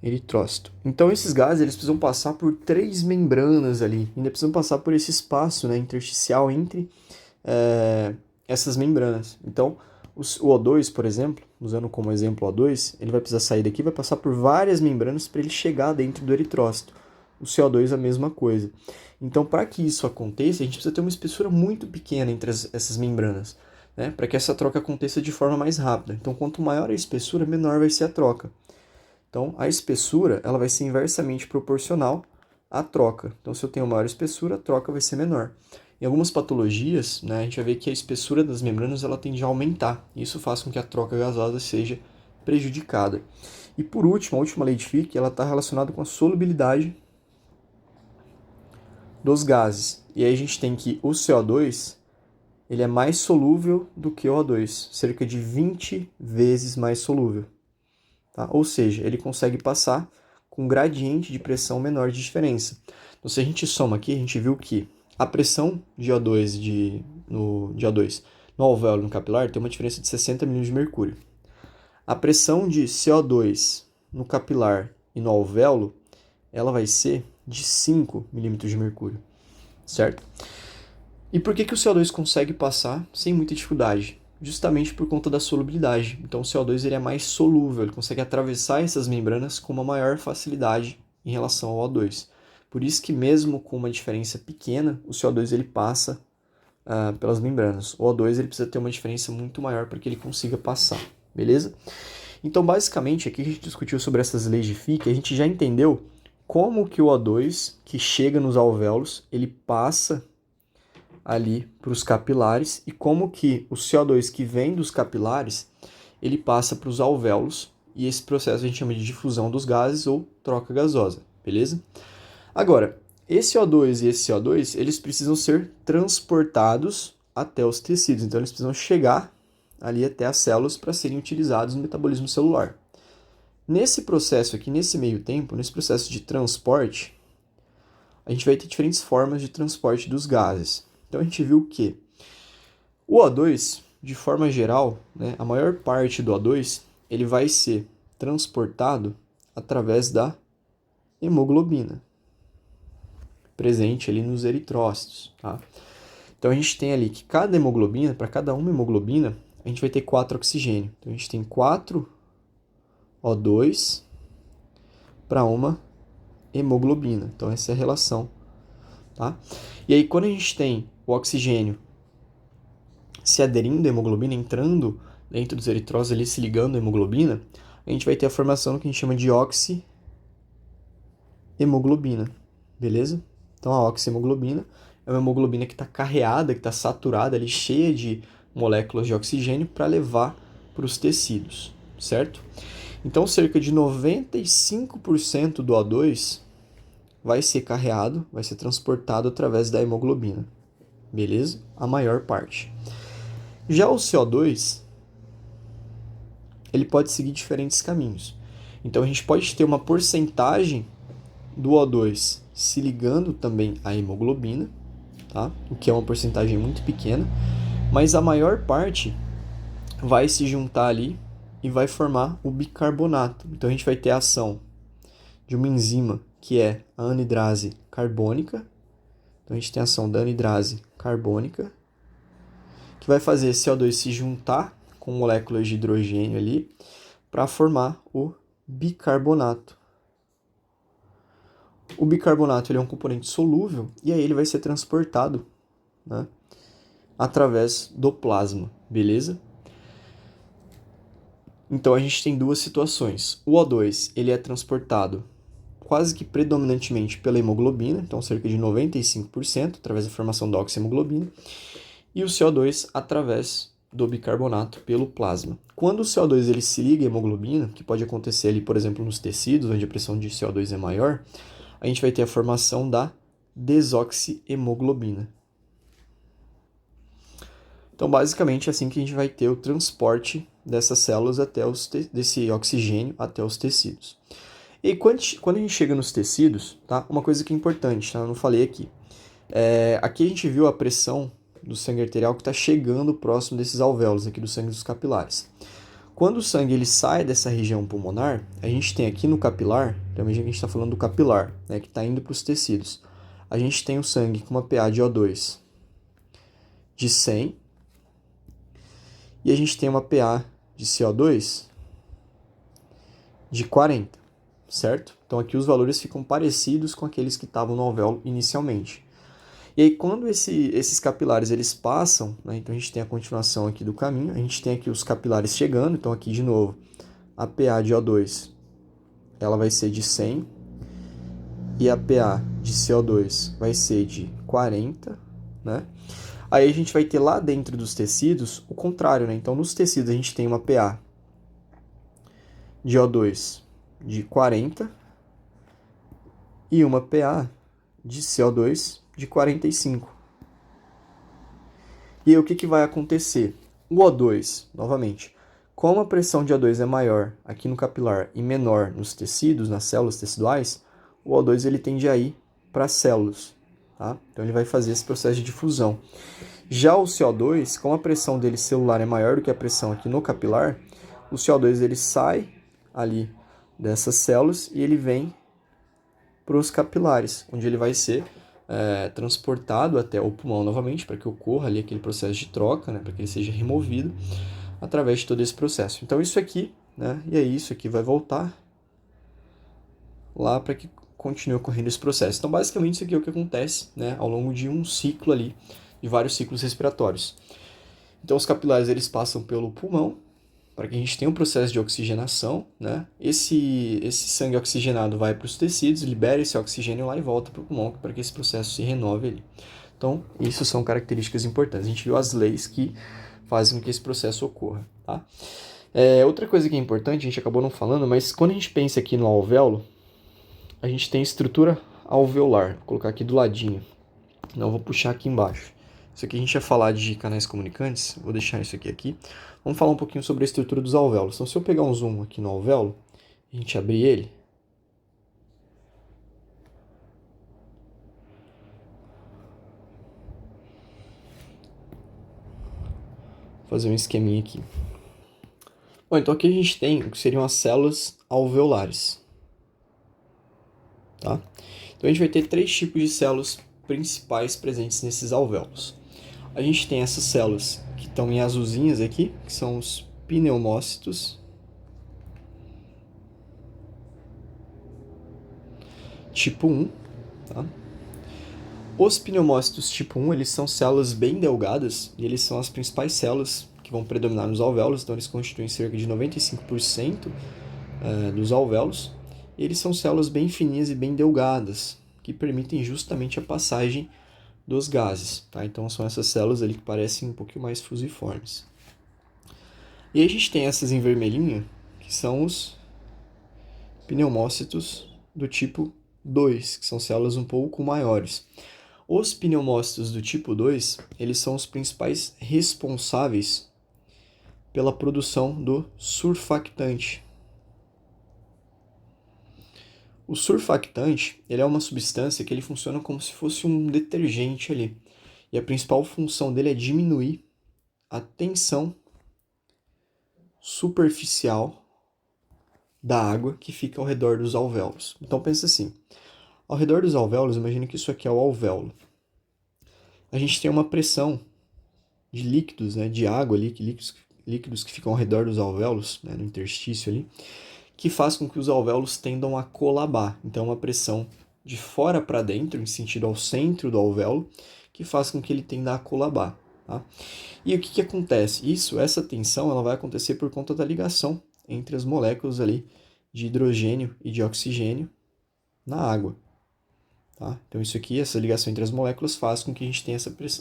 Eritrócito. Então esses gases eles precisam passar por 3 membranas ali, ainda precisam passar por esse espaço, né, intersticial entre essas membranas. Então o O2, por exemplo, usando como exemplo o O2, ele vai precisar sair daqui, vai passar por várias membranas para ele chegar dentro do eritrócito. O CO2 é a mesma coisa. Então, para que isso aconteça, a gente precisa ter uma espessura muito pequena entre essas membranas, né, para que essa troca aconteça de forma mais rápida. Então, quanto maior a espessura, menor vai ser a troca. Então, a espessura ela vai ser inversamente proporcional à troca. Então, se eu tenho maior espessura, a troca vai ser menor. Em algumas patologias, né, a gente vai ver que a espessura das membranas ela tende a aumentar. Isso faz com que a troca gasosa seja prejudicada. E por último, a última lei de Fick, ela está relacionada com a solubilidade dos gases. E aí a gente tem que o CO2 ele é mais solúvel do que o O2, cerca de 20 vezes mais solúvel. Tá? Ou seja, ele consegue passar com um gradiente de pressão menor de diferença. Então, se a gente soma aqui, a gente viu que a pressão de O2 no alvéolo no capilar tem uma diferença de 60 milímetros de mercúrio. A pressão de CO2 no capilar e no alvéolo, ela vai ser de 5 milímetros de mercúrio, certo? E por que o CO2 consegue passar sem muita dificuldade? Justamente por conta da solubilidade. Então o CO2 ele é mais solúvel, ele consegue atravessar essas membranas com uma maior facilidade em relação ao O2. Por isso que mesmo com uma diferença pequena, o CO2 ele passa pelas membranas. O O2 ele precisa ter uma diferença muito maior para que ele consiga passar, beleza? Então basicamente aqui a gente discutiu sobre essas leis de Fick, a gente já entendeu como que o O2 que chega nos alvéolos, ele passa ali para os capilares e como que o CO2 que vem dos capilares, ele passa para os alvéolos e esse processo a gente chama de difusão dos gases ou troca gasosa, beleza? Agora, esse O2 e esse CO2, eles precisam ser transportados até os tecidos, então eles precisam chegar ali até as células para serem utilizados no metabolismo celular. Nesse processo aqui, nesse meio tempo, nesse processo de transporte, a gente vai ter diferentes formas de transporte dos gases. Então a gente viu que o O2, de forma geral, né, a maior parte do O2, ele vai ser transportado através da hemoglobina, presente ali nos eritrócitos, tá? Então a gente tem ali que cada hemoglobina, para cada uma hemoglobina, a gente vai ter 4 oxigênio. Então a gente tem 4 O2 para uma hemoglobina. Então essa é a relação, tá? E aí quando a gente tem o oxigênio se aderindo à hemoglobina, entrando dentro dos eritrócitos ali, se ligando à hemoglobina, a gente vai ter a formação do que a gente chama de oxihemoglobina, beleza? Então a oxihemoglobina é uma hemoglobina que está carreada, que está saturada ali, cheia de moléculas de oxigênio para levar para os tecidos, certo? Então cerca de 95% do O2 vai ser carreado, vai ser transportado através da hemoglobina, beleza? A maior parte. Já o CO2, ele pode seguir diferentes caminhos. Então a gente pode ter uma porcentagem do O2 se ligando também à hemoglobina, tá? O que é uma porcentagem muito pequena, mas a maior parte vai se juntar ali e vai formar o bicarbonato. Então a gente vai ter a ação de uma enzima que é a anidrase carbônica. Então a gente tem a ação da anidrase carbônica, que vai fazer esse CO2 se juntar com moléculas de hidrogênio ali para formar o bicarbonato. O bicarbonato ele é um componente solúvel e aí ele vai ser transportado, né, através do plasma, beleza? Então a gente tem duas situações. O O2 ele é transportado quase que predominantemente pela hemoglobina, então cerca de 95%, através da formação da oxihemoglobina, e o CO2 através do bicarbonato pelo plasma. Quando o CO2 ele se liga à hemoglobina, que pode acontecer ali, por exemplo, nos tecidos, onde a pressão de CO2 é maior, a gente vai ter a formação da desoxihemoglobina. Então, basicamente, é assim que a gente vai ter o transporte dessas células desse oxigênio até os tecidos. E quando a gente chega nos tecidos, tá? Uma coisa que é importante, tá? Eu não falei aqui. Aqui a gente viu a pressão do sangue arterial que está chegando próximo desses alvéolos aqui do sangue dos capilares. Quando o sangue ele sai dessa região pulmonar, a gente tem aqui no capilar, então imagina que a gente está falando do capilar, né, que está indo para os tecidos. A gente tem o sangue com uma PA de O2 de 100 e a gente tem uma PA de CO2 de 40, certo? Então aqui os valores ficam parecidos com aqueles que estavam no alvéolo inicialmente. E aí quando esses capilares eles passam, né, então a gente tem a continuação aqui do caminho, a gente tem aqui os capilares chegando, então aqui de novo a PA de O2 ela vai ser de 100 e a PA de CO2 vai ser de 40, né? Aí a gente vai ter lá dentro dos tecidos o contrário, né? Então nos tecidos a gente tem uma PA de O2 de 40 e uma PA de CO2 de 45. E aí o que vai acontecer? O O2, novamente, como a pressão de O2 é maior aqui no capilar e menor nos tecidos, nas células teciduais, o O2 ele tende a ir para as células, tá? Então ele vai fazer esse processo de difusão. Já o CO2, como a pressão dele celular é maior do que a pressão aqui no capilar, o CO2 ele sai ali dessas células e ele vem para os capilares, onde ele vai ser transportado até o pulmão novamente, para que ocorra ali aquele processo de troca, né, para que ele seja removido através de todo esse processo. Então isso aqui, né, e aí isso aqui vai voltar lá para que continue ocorrendo esse processo. Então basicamente isso aqui é o que acontece, né, ao longo de um ciclo ali, de vários ciclos respiratórios. Então os capilares eles passam pelo pulmão, para que a gente tenha um processo de oxigenação, né? Esse sangue oxigenado vai para os tecidos, libera esse oxigênio lá e volta para o pulmão, para que esse processo se renove ali. Então, isso são características importantes. A gente viu as leis que fazem com que esse processo ocorra, tá? Outra coisa que é importante, a gente acabou não falando, mas quando a gente pensa aqui no alvéolo, a gente tem estrutura alveolar. Vou colocar aqui do ladinho. Não, vou puxar aqui embaixo. Isso aqui a gente ia falar de canais comunicantes, vou deixar isso aqui. Vamos falar um pouquinho sobre a estrutura dos alvéolos. Então, se eu pegar um zoom aqui no alvéolo, a gente abrir ele, vou fazer um esqueminha aqui. Bom, então aqui a gente tem o que seriam as células alveolares, tá? Então a gente vai ter três tipos de células principais presentes nesses alvéolos. A gente tem essas células que estão em azulzinhas aqui, que são os pneumócitos, tipo 1, tá? Os pneumócitos tipo 1, eles são células bem delgadas, e eles são as principais células que vão predominar nos alvéolos, então eles constituem cerca de 95% dos alvéolos. E eles são células bem fininhas e bem delgadas, que permitem justamente a passagem dos gases, tá? Então são essas células ali que parecem um pouquinho mais fusiformes. E aí a gente tem essas em vermelhinho, que são os pneumócitos do tipo 2, que são células um pouco maiores. Os pneumócitos do tipo 2, eles são os principais responsáveis pela produção do surfactante. O surfactante, ele é uma substância que ele funciona como se fosse um detergente ali. E a principal função dele é diminuir a tensão superficial da água que fica ao redor dos alvéolos. Então pensa assim, ao redor dos alvéolos, imagina que isso aqui é o alvéolo. A gente tem uma pressão de líquidos, né, de água ali, líquidos que ficam ao redor dos alvéolos, né, no interstício ali, que faz com que os alvéolos tendam a colabar. Então, uma pressão de fora para dentro, em sentido ao centro do alvéolo, que faz com que ele tenda a colabar. Tá? E o que acontece? Essa tensão, ela vai acontecer por conta da ligação entre as moléculas ali de hidrogênio e de oxigênio na água. Tá? Então, isso aqui, essa ligação entre as moléculas, faz com que a gente tenha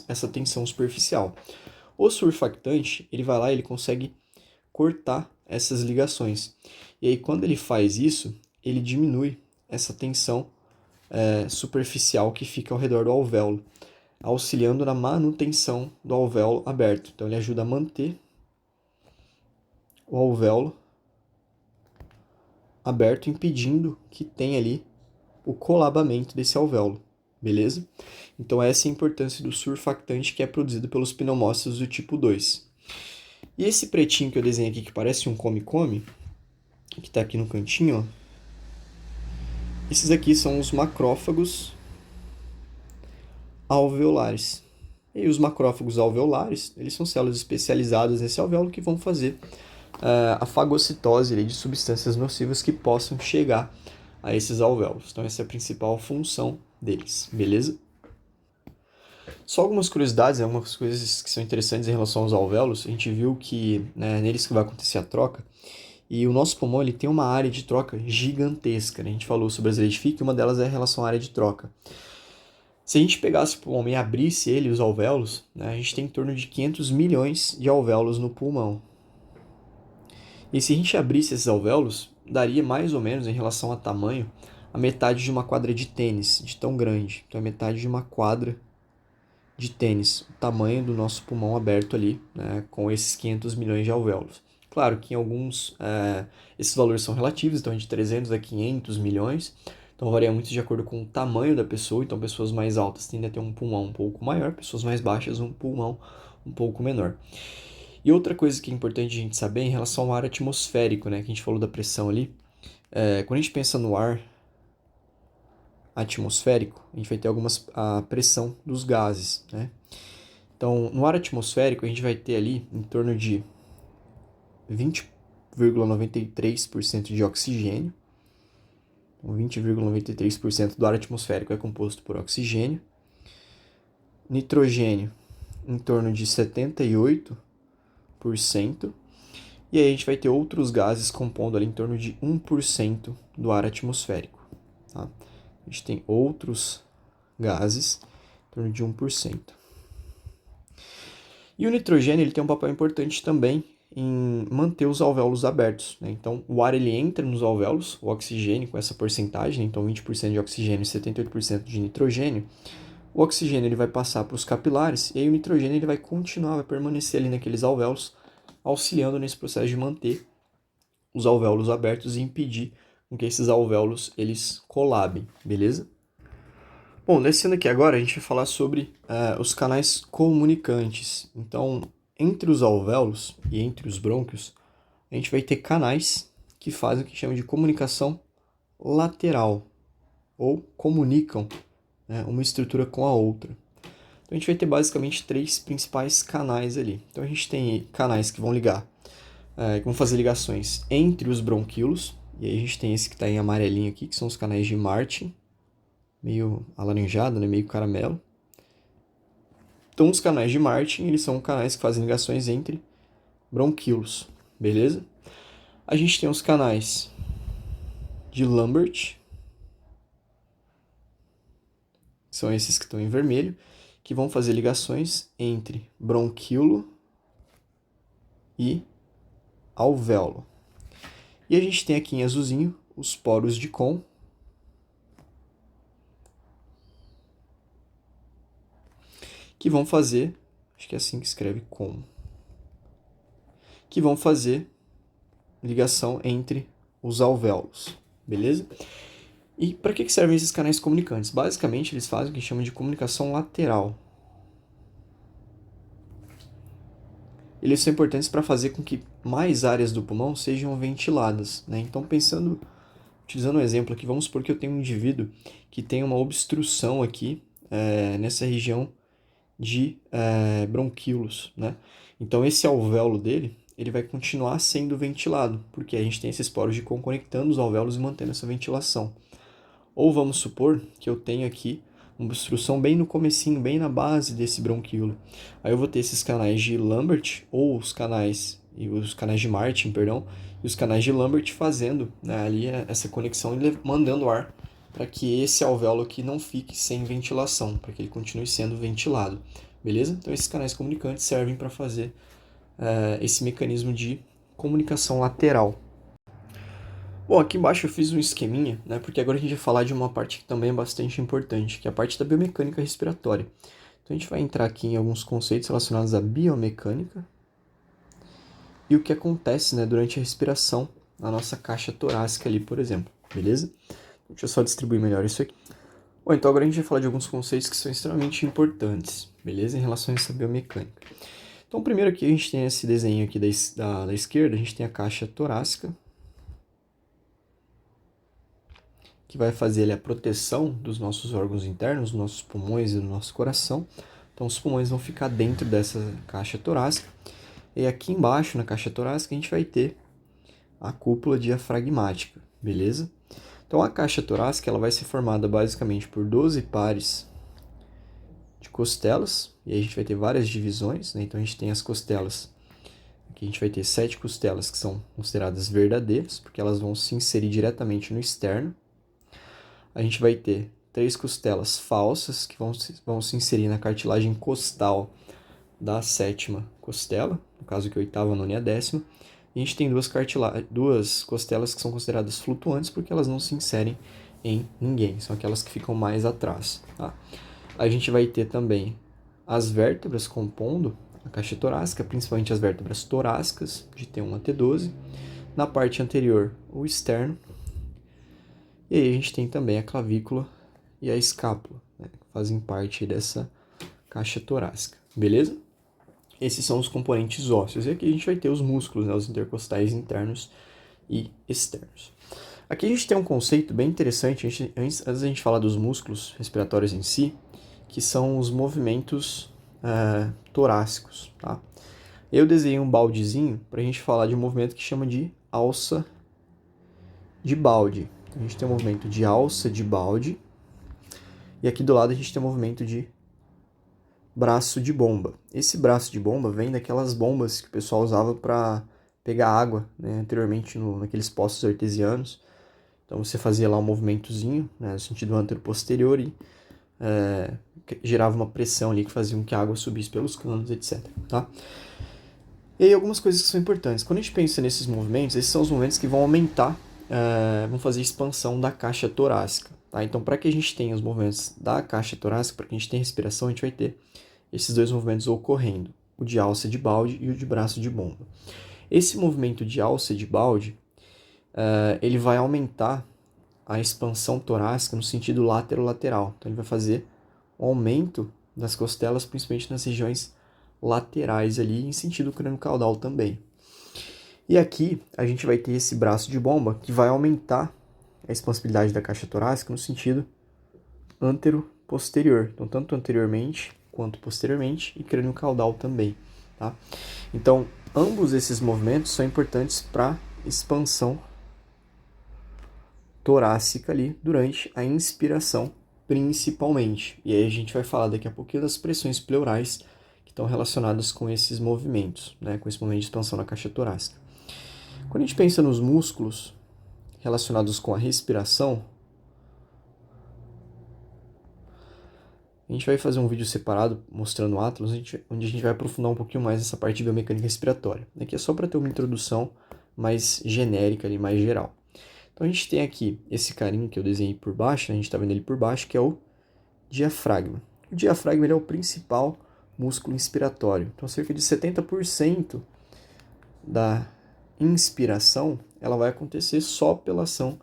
essa tensão superficial. O surfactante, ele vai lá e ele consegue cortar essas ligações. E aí, quando ele faz isso, ele diminui essa tensão superficial que fica ao redor do alvéolo, auxiliando na manutenção do alvéolo aberto. Então, ele ajuda a manter o alvéolo aberto, impedindo que tenha ali o colabamento desse alvéolo, beleza? Então, essa é a importância do surfactante que é produzido pelos pneumócitos do tipo 2. E esse pretinho que eu desenhei aqui, que parece um come-come, que está aqui no cantinho, ó, esses aqui são os macrófagos alveolares. E os macrófagos alveolares, eles são células especializadas nesse alvéolo que vão fazer a fagocitose de substâncias nocivas que possam chegar a esses alvéolos. Então essa é a principal função deles, beleza? Só algumas curiosidades, algumas coisas que são interessantes em relação aos alvéolos. A gente viu que neles que vai acontecer a troca. E o nosso pulmão ele tem uma área de troca gigantesca. Né? A gente falou sobre as leis de Fick, e uma delas é em relação à área de troca. Se a gente pegasse o pulmão e abrisse ele, os alvéolos, né, a gente tem em torno de 500 milhões de alvéolos no pulmão. E se a gente abrisse esses alvéolos, daria mais ou menos, em relação a tamanho, a metade de uma quadra de tênis, de tão grande. Então é metade de uma quadra de tênis, o tamanho do nosso pulmão aberto ali, né, com esses 500 milhões de alvéolos. Claro que em alguns, esses valores são relativos, então de 300 a 500 milhões, então varia muito de acordo com o tamanho da pessoa, então pessoas mais altas tendem a ter um pulmão um pouco maior, pessoas mais baixas um pulmão um pouco menor. E outra coisa que é importante a gente saber em relação ao ar atmosférico, né, que a gente falou da pressão ali, quando a gente pensa no ar atmosférico, a gente vai ter a pressão dos gases, né? Então, no ar atmosférico, a gente vai ter ali em torno de 20,93% de oxigênio. 20,93% do ar atmosférico é composto por oxigênio. Nitrogênio, em torno de 78%. E aí a gente vai ter outros gases compondo ali em torno de 1% do ar atmosférico. Tá? A gente tem outros gases em torno de 1%. E o nitrogênio ele tem um papel importante também em manter os alvéolos abertos. Né? Então, o ar ele entra nos alvéolos, o oxigênio com essa porcentagem, então 20% de oxigênio e 78% de nitrogênio. O oxigênio ele vai passar para os capilares e aí o nitrogênio ele vai continuar, vai permanecer ali naqueles alvéolos, auxiliando nesse processo de manter os alvéolos abertos e impedir com que esses alvéolos eles colabem, beleza? Bom, descendo aqui agora, a gente vai falar sobre os canais comunicantes. Então, entre os alvéolos e entre os brônquios, a gente vai ter canais que fazem o que chama de comunicação lateral, ou comunicam, né, uma estrutura com a outra. Então a gente vai ter basicamente 3 principais canais ali. Então a gente tem canais que vão ligar, que vão fazer ligações entre os bronquíolos, e aí a gente tem esse que está em amarelinho aqui, que são os canais de Martin, meio alaranjado, né, meio caramelo. Então os canais de Martin, eles são canais que fazem ligações entre bronquíolos, beleza? A gente tem os canais de Lambert, que são esses que estão em vermelho, que vão fazer ligações entre bronquíolo e alvéolo. E a gente tem aqui em azulzinho os poros de Kohn, que vão fazer, acho que é assim que escreve Kohn, que vão fazer ligação entre os alvéolos, beleza? E para que servem esses canais comunicantes? Basicamente, eles fazem o que chama de comunicação lateral. Eles são importantes para fazer com que mais áreas do pulmão sejam ventiladas, né? Então, utilizando um exemplo aqui, vamos supor que eu tenho um indivíduo que tem uma obstrução aqui nessa região de bronquíolos, né? Então, esse alvéolo dele, ele vai continuar sendo ventilado, porque a gente tem esses poros de Kohn conectando os alvéolos e mantendo essa ventilação. Ou vamos supor que eu tenho aqui uma obstrução bem no comecinho, bem na base desse bronquíolo. Aí eu vou ter esses canais de Lambert, ou os canais de Martin, perdão, e os canais de Lambert fazendo, né, ali essa conexão e mandando ar para que esse alvéolo aqui não fique sem ventilação, para que ele continue sendo ventilado, beleza? Então esses canais comunicantes servem para fazer esse mecanismo de comunicação lateral. Bom, aqui embaixo eu fiz um esqueminha, né, porque agora a gente vai falar de uma parte que também é bastante importante, que é a parte da biomecânica respiratória. Então a gente vai entrar aqui em alguns conceitos relacionados à biomecânica e o que acontece, né, durante a respiração na nossa caixa torácica ali, por exemplo, beleza? Deixa eu só distribuir melhor isso aqui. Bom, então agora a gente vai falar de alguns conceitos que são extremamente importantes, beleza? Em relação a essa biomecânica. Então primeiro aqui a gente tem esse desenho aqui da esquerda, a gente tem a caixa torácica, que vai fazer ali a proteção dos nossos órgãos internos, dos nossos pulmões e do nosso coração. Então os pulmões vão ficar dentro dessa caixa torácica. E aqui embaixo, na caixa torácica, a gente vai ter a cúpula diafragmática, beleza? Então a caixa torácica ela vai ser formada basicamente por 12 pares de costelas, e aí a gente vai ter várias divisões, né? Então a gente tem as costelas, aqui a gente vai ter 7 costelas que são consideradas verdadeiras, porque elas vão se inserir diretamente no externo. A gente vai ter 3 costelas falsas, que vão se inserir na cartilagem costal da 7ª costela, no caso aqui a 8ª, 9ª e a 10ª. E a gente tem duas costelas que são consideradas flutuantes, porque elas não se inserem em ninguém, são aquelas que ficam mais atrás. Tá? A gente vai ter também as vértebras compondo a caixa torácica, principalmente as vértebras torácicas, de T1 a T12. Na parte anterior, o externo. E aí a gente tem também a clavícula e a escápula, né, que fazem parte dessa caixa torácica, beleza? Esses são os componentes ósseos. E aqui a gente vai ter os músculos, né, os intercostais internos e externos. Aqui a gente tem um conceito bem interessante, antes da gente falar dos músculos respiratórios em si, que são os movimentos torácicos, tá? Eu desenhei um baldezinho para a gente falar de um movimento que chama de alça de balde. A gente tem um movimento de alça de balde, e aqui do lado a gente tem um movimento de braço de bomba. Esse braço de bomba vem daquelas bombas que o pessoal usava para pegar água, né, anteriormente naqueles poços artesianos. Então você fazia lá um movimentozinho, né, no sentido antero-posterior e gerava uma pressão ali que fazia com que a água subisse pelos canos, etc. Tá? E aí algumas coisas que são importantes. Quando a gente pensa nesses movimentos, esses são os movimentos que vão aumentar, vão fazer expansão da caixa torácica. Tá? Então, para que a gente tenha os movimentos da caixa torácica, para que a gente tenha respiração, a gente vai ter esses dois movimentos ocorrendo, o de alça de balde e o de braço de bomba. Esse movimento de alça de balde, ele vai aumentar a expansão torácica no sentido lateral. Então, ele vai fazer um aumento das costelas, principalmente nas regiões laterais ali, em sentido crânio-caudal também. E aqui a gente vai ter esse braço de bomba que vai aumentar a expansibilidade da caixa torácica no sentido antero-posterior. Então, tanto anteriormente quanto posteriormente e crânio caudal também. Tá? Então, ambos esses movimentos são importantes para expansão torácica ali durante a inspiração, principalmente. E aí a gente vai falar daqui a pouquinho das pressões pleurais que estão relacionadas com esses movimentos, né, com esse movimento de expansão na caixa torácica. Quando a gente pensa nos músculos relacionados com a respiração, a gente vai fazer um vídeo separado mostrando o Atlas, onde a gente vai aprofundar um pouquinho mais essa parte de biomecânica respiratória. Aqui é só para ter uma introdução mais genérica e mais geral. Então a gente tem aqui esse carinho que eu desenhei por baixo, a gente está vendo ele por baixo, que é o diafragma. O diafragma ele é o principal músculo inspiratório. Então cerca de 70% da inspiração ela vai acontecer só pela ação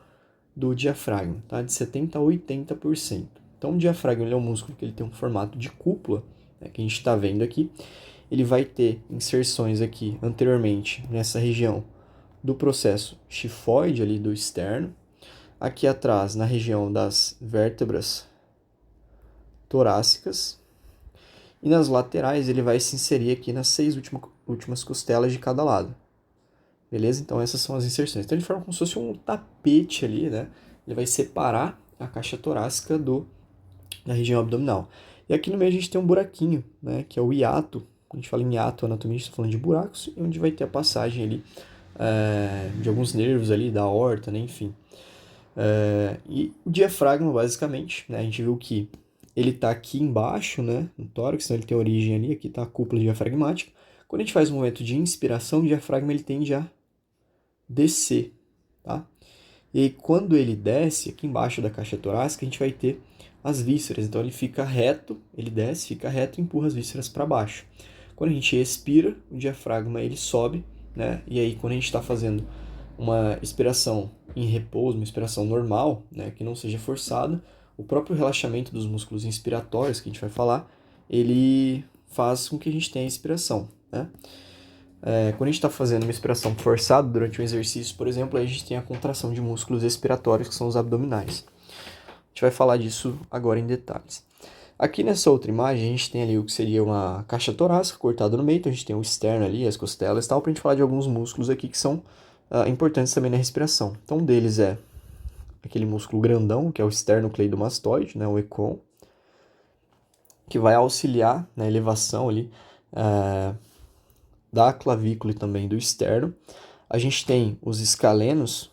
do diafragma, tá? De 70% a 80%. Então o diafragma ele é um músculo que ele tem um formato de cúpula, né, que a gente está vendo aqui. Ele vai ter inserções aqui anteriormente nessa região do processo xifoide ali do externo, aqui atrás na região das vértebras torácicas, e nas laterais ele vai se inserir aqui nas 6 últimas costelas de cada lado. Beleza? Então essas são as inserções. Então ele forma como se fosse um tapete ali, né? Ele vai separar a caixa torácica da região abdominal. E aqui no meio a gente tem um buraquinho, né? Que é o hiato. Quando a gente fala em hiato anatomia, a gente está falando de buracos, onde vai ter a passagem ali de alguns nervos ali, da aorta, né? Enfim. E o diafragma, basicamente, né? A gente viu que ele está aqui embaixo, né? No tórax, então ele tem origem ali, aqui está a cúpula diafragmática. Quando a gente faz um movimento de inspiração, o diafragma ele tende a descer, tá? E aí, quando ele desce, aqui embaixo da caixa torácica, a gente vai ter as vísceras. Então ele fica reto, ele desce, fica reto e empurra as vísceras para baixo. Quando a gente expira, o diafragma ele sobe, né? E aí quando a gente está fazendo uma expiração em repouso, uma expiração normal, né, que não seja forçada, o próprio relaxamento dos músculos inspiratórios, que a gente vai falar, ele faz com que a gente tenha a expiração, né? Quando a gente está fazendo uma expiração forçada durante um exercício, por exemplo, aí a gente tem a contração de músculos expiratórios, que são os abdominais. A gente vai falar disso agora em detalhes. Aqui nessa outra imagem, a gente tem ali o que seria uma caixa torácica cortada no meio, então a gente tem o externo ali, as costelas e tal, para a gente falar de alguns músculos aqui que são importantes também na respiração. Então, um deles é aquele músculo grandão, que é o esternocleidomastoide, né, o ECOM, que vai auxiliar na elevação ali da clavícula e também do externo. A gente tem os escalenos,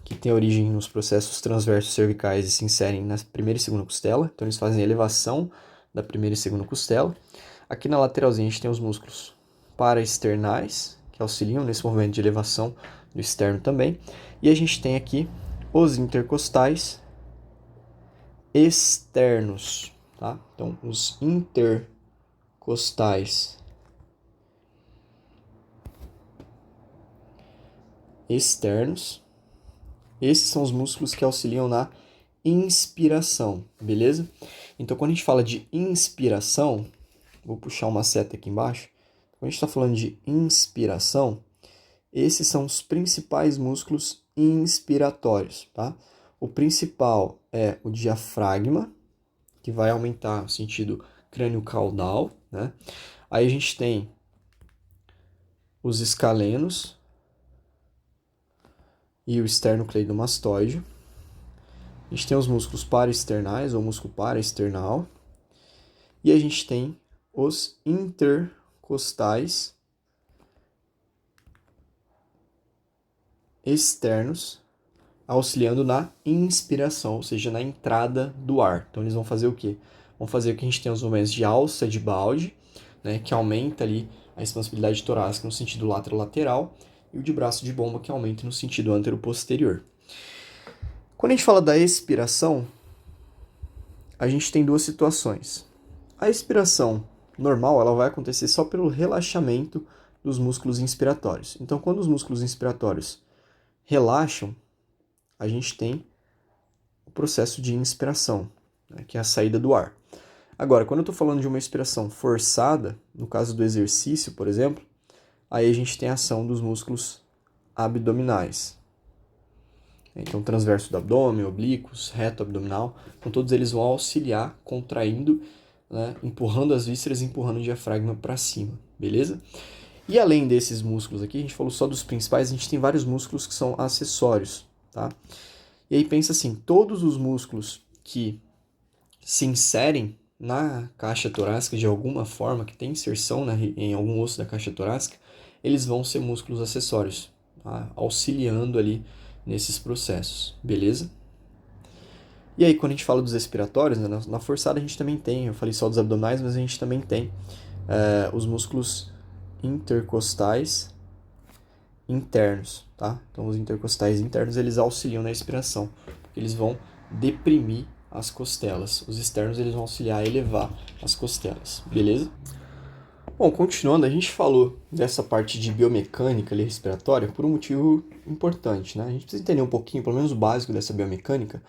que têm origem nos processos transversos cervicais e se inserem na primeira e segunda costela. Então, eles fazem a elevação da primeira e segunda costela. Aqui na lateralzinha, a gente tem os músculos paraesternais, que auxiliam nesse movimento de elevação do externo também. E a gente tem aqui os intercostais externos, tá? Então, os intercostais externos. Esses são os músculos que auxiliam na inspiração, beleza? Então, quando a gente fala de inspiração, vou puxar uma seta aqui embaixo. Quando a gente está falando de inspiração, esses são os principais músculos inspiratórios, tá? O principal é o diafragma, que vai aumentar o sentido crânio-caudal, né? Aí a gente tem os escalenos e o esternocleidomastoide. A gente tem os músculos paraesternais ou músculo paraesternal. E a gente tem os intercostais externos, auxiliando na inspiração, ou seja, na entrada do ar. Então eles vão fazer o quê? Vão fazer o que a gente tem os movimentos de alça de balde, né, que aumenta ali a expansibilidade torácica no sentido lateral, e o de braço de bomba, que aumenta no sentido antero-posterior. Quando a gente fala da expiração, a gente tem duas situações. A expiração normal ela vai acontecer só pelo relaxamento dos músculos inspiratórios. Então, quando os músculos inspiratórios relaxam, a gente tem o processo de inspiração, né, que é a saída do ar. Agora, quando eu estou falando de uma expiração forçada, no caso do exercício, por exemplo, aí a gente tem a ação dos músculos abdominais. Então, transverso do abdômen, oblíquos, reto abdominal, então todos eles vão auxiliar contraindo, né, empurrando as vísceras, empurrando o diafragma para cima, beleza? E além desses músculos aqui, a gente falou só dos principais, a gente tem vários músculos que são acessórios, tá? E aí pensa assim, todos os músculos que se inserem na caixa torácica de alguma forma, que tem inserção em algum osso da caixa torácica, eles vão ser músculos acessórios, tá? Auxiliando ali nesses processos, beleza? E aí, quando a gente fala dos respiratórios, né, na forçada a gente também tem, eu falei só dos abdominais, mas a gente também tem os músculos intercostais internos, tá? Então, os intercostais internos, eles auxiliam na respiração, porque eles vão deprimir as costelas. Os externos, eles vão auxiliar a elevar as costelas, beleza? Bom, continuando, a gente falou dessa parte de biomecânica ali, respiratória por um motivo importante, né? A gente precisa entender um pouquinho, pelo menos o básico dessa biomecânica,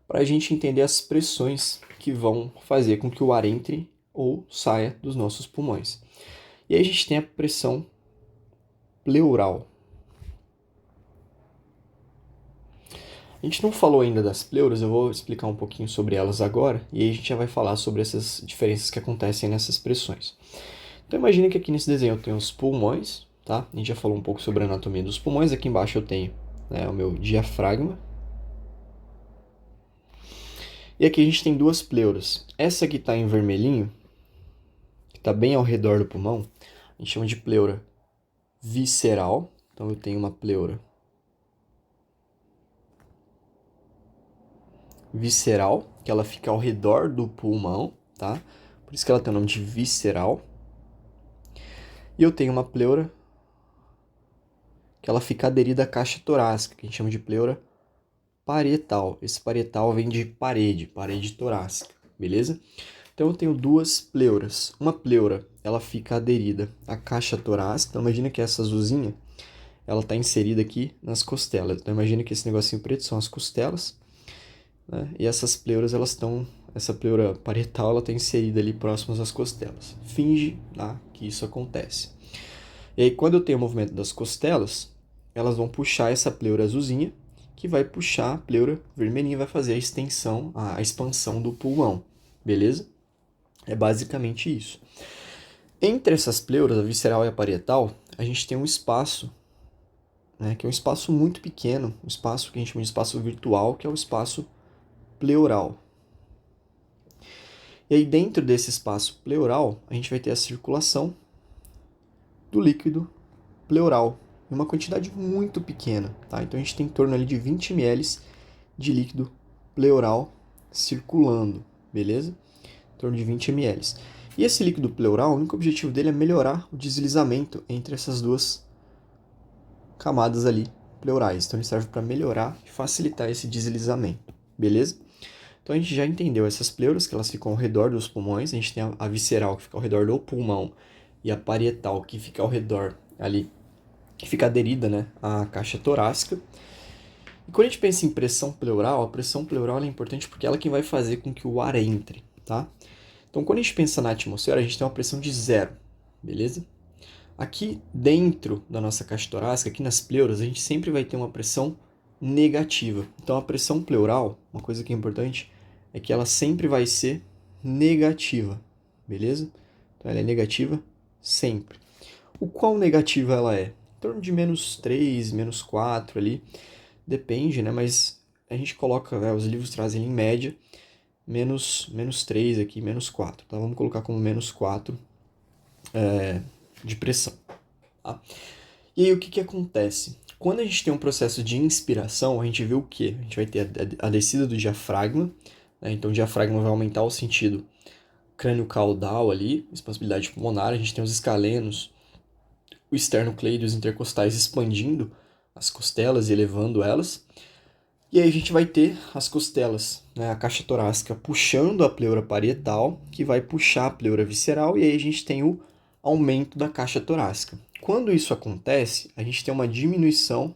para a gente entender as pressões que vão fazer com que o ar entre ou saia dos nossos pulmões. E aí a gente tem a pressão pleural. A gente não falou ainda das pleuras, eu vou explicar um pouquinho sobre elas agora, e aí a gente já vai falar sobre essas diferenças que acontecem nessas pressões. Então imagine que aqui nesse desenho eu tenho os pulmões, tá? A gente já falou um pouco sobre a anatomia dos pulmões. Aqui embaixo eu tenho, né, o meu diafragma. E aqui a gente tem duas pleuras. Essa que está em vermelhinho, que está bem ao redor do pulmão, a gente chama de pleura visceral. Então eu tenho uma pleura visceral, que ela fica ao redor do pulmão, tá? Por isso que ela tem o nome de visceral. E eu tenho uma pleura que ela fica aderida à caixa torácica, que a gente chama de pleura parietal. Esse parietal vem de parede torácica, beleza? Então eu tenho duas pleuras. Uma pleura, ela fica aderida à caixa torácica. Então imagina que essa azulzinha, ela está inserida aqui nas costelas. Então imagina que esse negocinho preto são as costelas, né? E essas pleuras, elas estão... Essa pleura parietal, ela está inserida ali próximas às costelas. Finge, tá, que isso acontece. E aí, quando eu tenho o movimento das costelas, elas vão puxar essa pleura azulzinha, que vai puxar a pleura vermelhinha, vai fazer a extensão, a expansão do pulmão, beleza? É basicamente isso. Entre essas pleuras, a visceral e a parietal, a gente tem um espaço, né, que é um espaço muito pequeno, um espaço que a gente chama de espaço virtual, que é o espaço pleural. E aí, dentro desse espaço pleural, a gente vai ter a circulação do líquido pleural, em uma quantidade muito pequena, tá? Então a gente tem em torno ali de 20 ml de líquido pleural circulando, beleza? Em torno de 20 ml. E esse líquido pleural, o único objetivo dele é melhorar o deslizamento entre essas duas camadas ali pleurais. Então ele serve para melhorar e facilitar esse deslizamento, beleza? Então a gente já entendeu essas pleuras, que elas ficam ao redor dos pulmões. A gente tem a visceral, que fica ao redor do pulmão, e a parietal, que fica ao redor ali, que fica aderida, né, à caixa torácica. E quando a gente pensa em pressão pleural, a pressão pleural é importante porque ela é quem vai fazer com que o ar entre, tá? Então quando a gente pensa na atmosfera, a gente tem uma pressão de 0, beleza? Aqui dentro da nossa caixa torácica, aqui nas pleuras, a gente sempre vai ter uma pressão negativa. Então a pressão pleural, uma coisa que é importante, é que ela sempre vai ser negativa, beleza? Então ela é negativa sempre. O quão negativa ela é? Em torno de -3, -4 ali, depende, né? Mas a gente coloca, os livros trazem em média, -3 aqui, -4, tá? Vamos colocar como -4 de pressão, tá? E aí o que acontece? Quando a gente tem um processo de inspiração, a gente vê o quê? A gente vai ter a descida do diafragma, né? Então o diafragma vai aumentar o sentido crânio-caudal ali, expansibilidade pulmonar, a gente tem os escalenos, o esternocleido e os intercostais expandindo as costelas e elevando elas. E aí a gente vai ter as costelas, né, a caixa torácica puxando a pleura parietal, que vai puxar a pleura visceral, e aí a gente tem o aumento da caixa torácica. Quando isso acontece, a gente tem uma diminuição,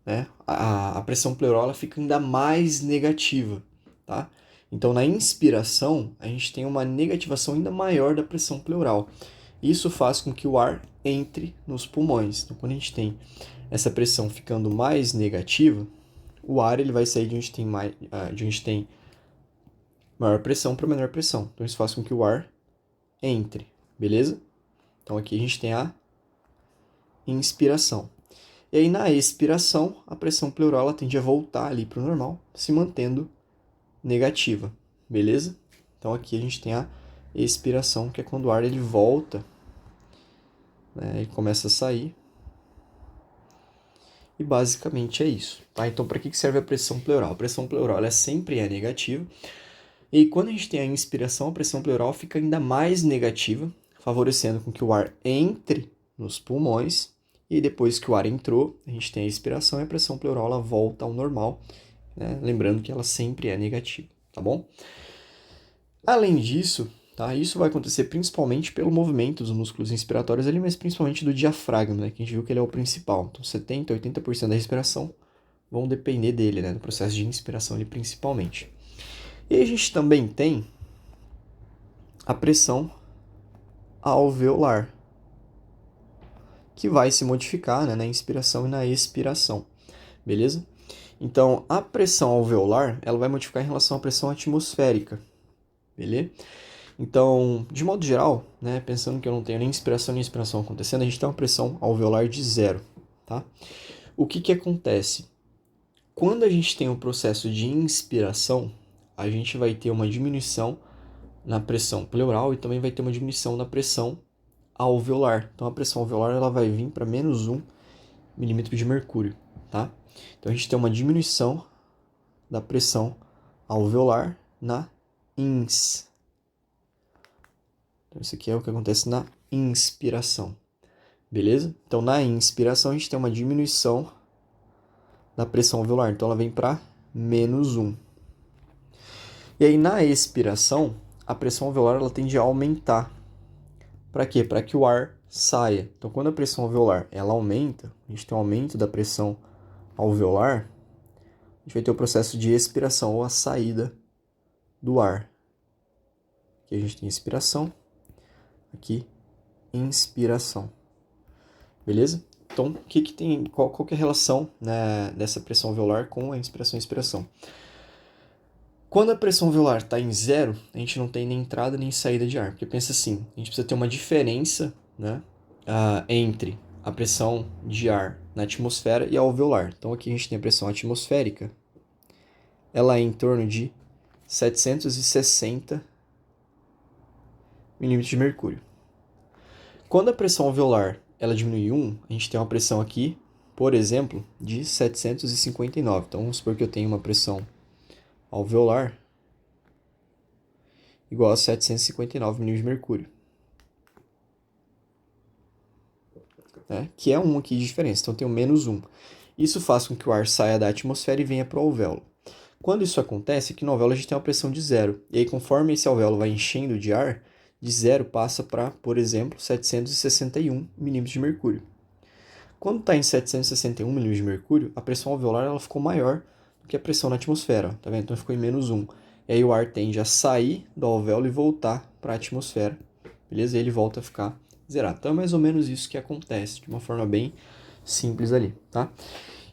né, a pressão pleural ela fica ainda mais negativa, tá? Então na inspiração, a gente tem uma negativação ainda maior da pressão pleural. Isso faz com que o ar entre nos pulmões. Então, quando a gente tem essa pressão ficando mais negativa, o ar ele vai sair de onde tem maior pressão para menor pressão. Então isso faz com que o ar entre, beleza? Então aqui a gente tem a inspiração. E aí na expiração, a pressão pleural ela tende a voltar ali para o normal, se mantendo negativa, beleza? Então aqui a gente tem a expiração, que é quando o ar ele volta, né, e começa a sair. E basicamente é isso, tá? Então para que serve a pressão pleural? A pressão pleural ela sempre é negativa. E quando a gente tem a inspiração, a pressão pleural fica ainda mais negativa, favorecendo com que o ar entre nos pulmões. E depois que o ar entrou, a gente tem a expiração e a pressão pleural ela volta ao normal, né? Lembrando que ela sempre é negativa, tá bom? Além disso, tá? Isso vai acontecer principalmente pelo movimento dos músculos inspiratórios ali, mas principalmente do diafragma, né? Que a gente viu que ele é o principal. Então 70%, 80% da respiração vão depender dele, né? Do processo de inspiração ali principalmente. E a gente também tem a pressão alveolar, que vai se modificar, né, na inspiração e na expiração, beleza? Então, a pressão alveolar, ela vai modificar em relação à pressão atmosférica, beleza? Então, de modo geral, né, pensando que eu não tenho nem inspiração nem expiração acontecendo, a gente tem uma pressão alveolar de 0, tá? O que acontece? Quando a gente tem um processo de inspiração, a gente vai ter uma diminuição na pressão pleural e também vai ter uma diminuição na pressão alveolar. Então a pressão alveolar ela vai vir para menos 1 milímetro de mercúrio, tá? Então a gente tem uma diminuição da pressão alveolar na ins. Então isso aqui é o que acontece na inspiração, beleza? Então na inspiração a gente tem uma diminuição da pressão alveolar, então ela vem para menos 1. E aí na expiração, a pressão alveolar ela tende a aumentar. Para quê? Para que o ar saia. Então, quando a pressão alveolar ela aumenta, a gente tem um aumento da pressão alveolar, a gente vai ter o processo de expiração ou a saída do ar. Aqui a gente tem expiração, aqui inspiração. Beleza? Então, qual que é a relação, né, dessa pressão alveolar com a inspiração e expiração? Quando a pressão alveolar está em 0, a gente não tem nem entrada nem saída de ar. Porque pensa assim, a gente precisa ter uma diferença, né, entre a pressão de ar na atmosfera e a alveolar. Então aqui a gente tem a pressão atmosférica, ela é em torno de 760 milímetros de mercúrio. Quando a pressão alveolar ela diminui 1, a gente tem uma pressão aqui, por exemplo, de 759. Então vamos supor que eu tenho uma pressão alveolar igual a 759 milímetros de mercúrio. Né? Que é 1 aqui de diferença, então eu tenho menos 1. Isso faz com que o ar saia da atmosfera e venha para o alvéolo. Quando isso acontece, aqui no alvéolo a gente tem uma pressão de 0. E aí, conforme esse alvéolo vai enchendo de ar, de 0 passa para, por exemplo, 761 milímetros de mercúrio. Quando está em 761 milímetros de mercúrio, a pressão alveolar ela ficou maior do que a pressão na atmosfera. Tá vendo? Então ficou em menos 1. E aí o ar tende a sair do alvéolo e voltar para a atmosfera. Beleza? E ele volta a ficar zerado. Então é mais ou menos isso que acontece, de uma forma bem simples ali, tá?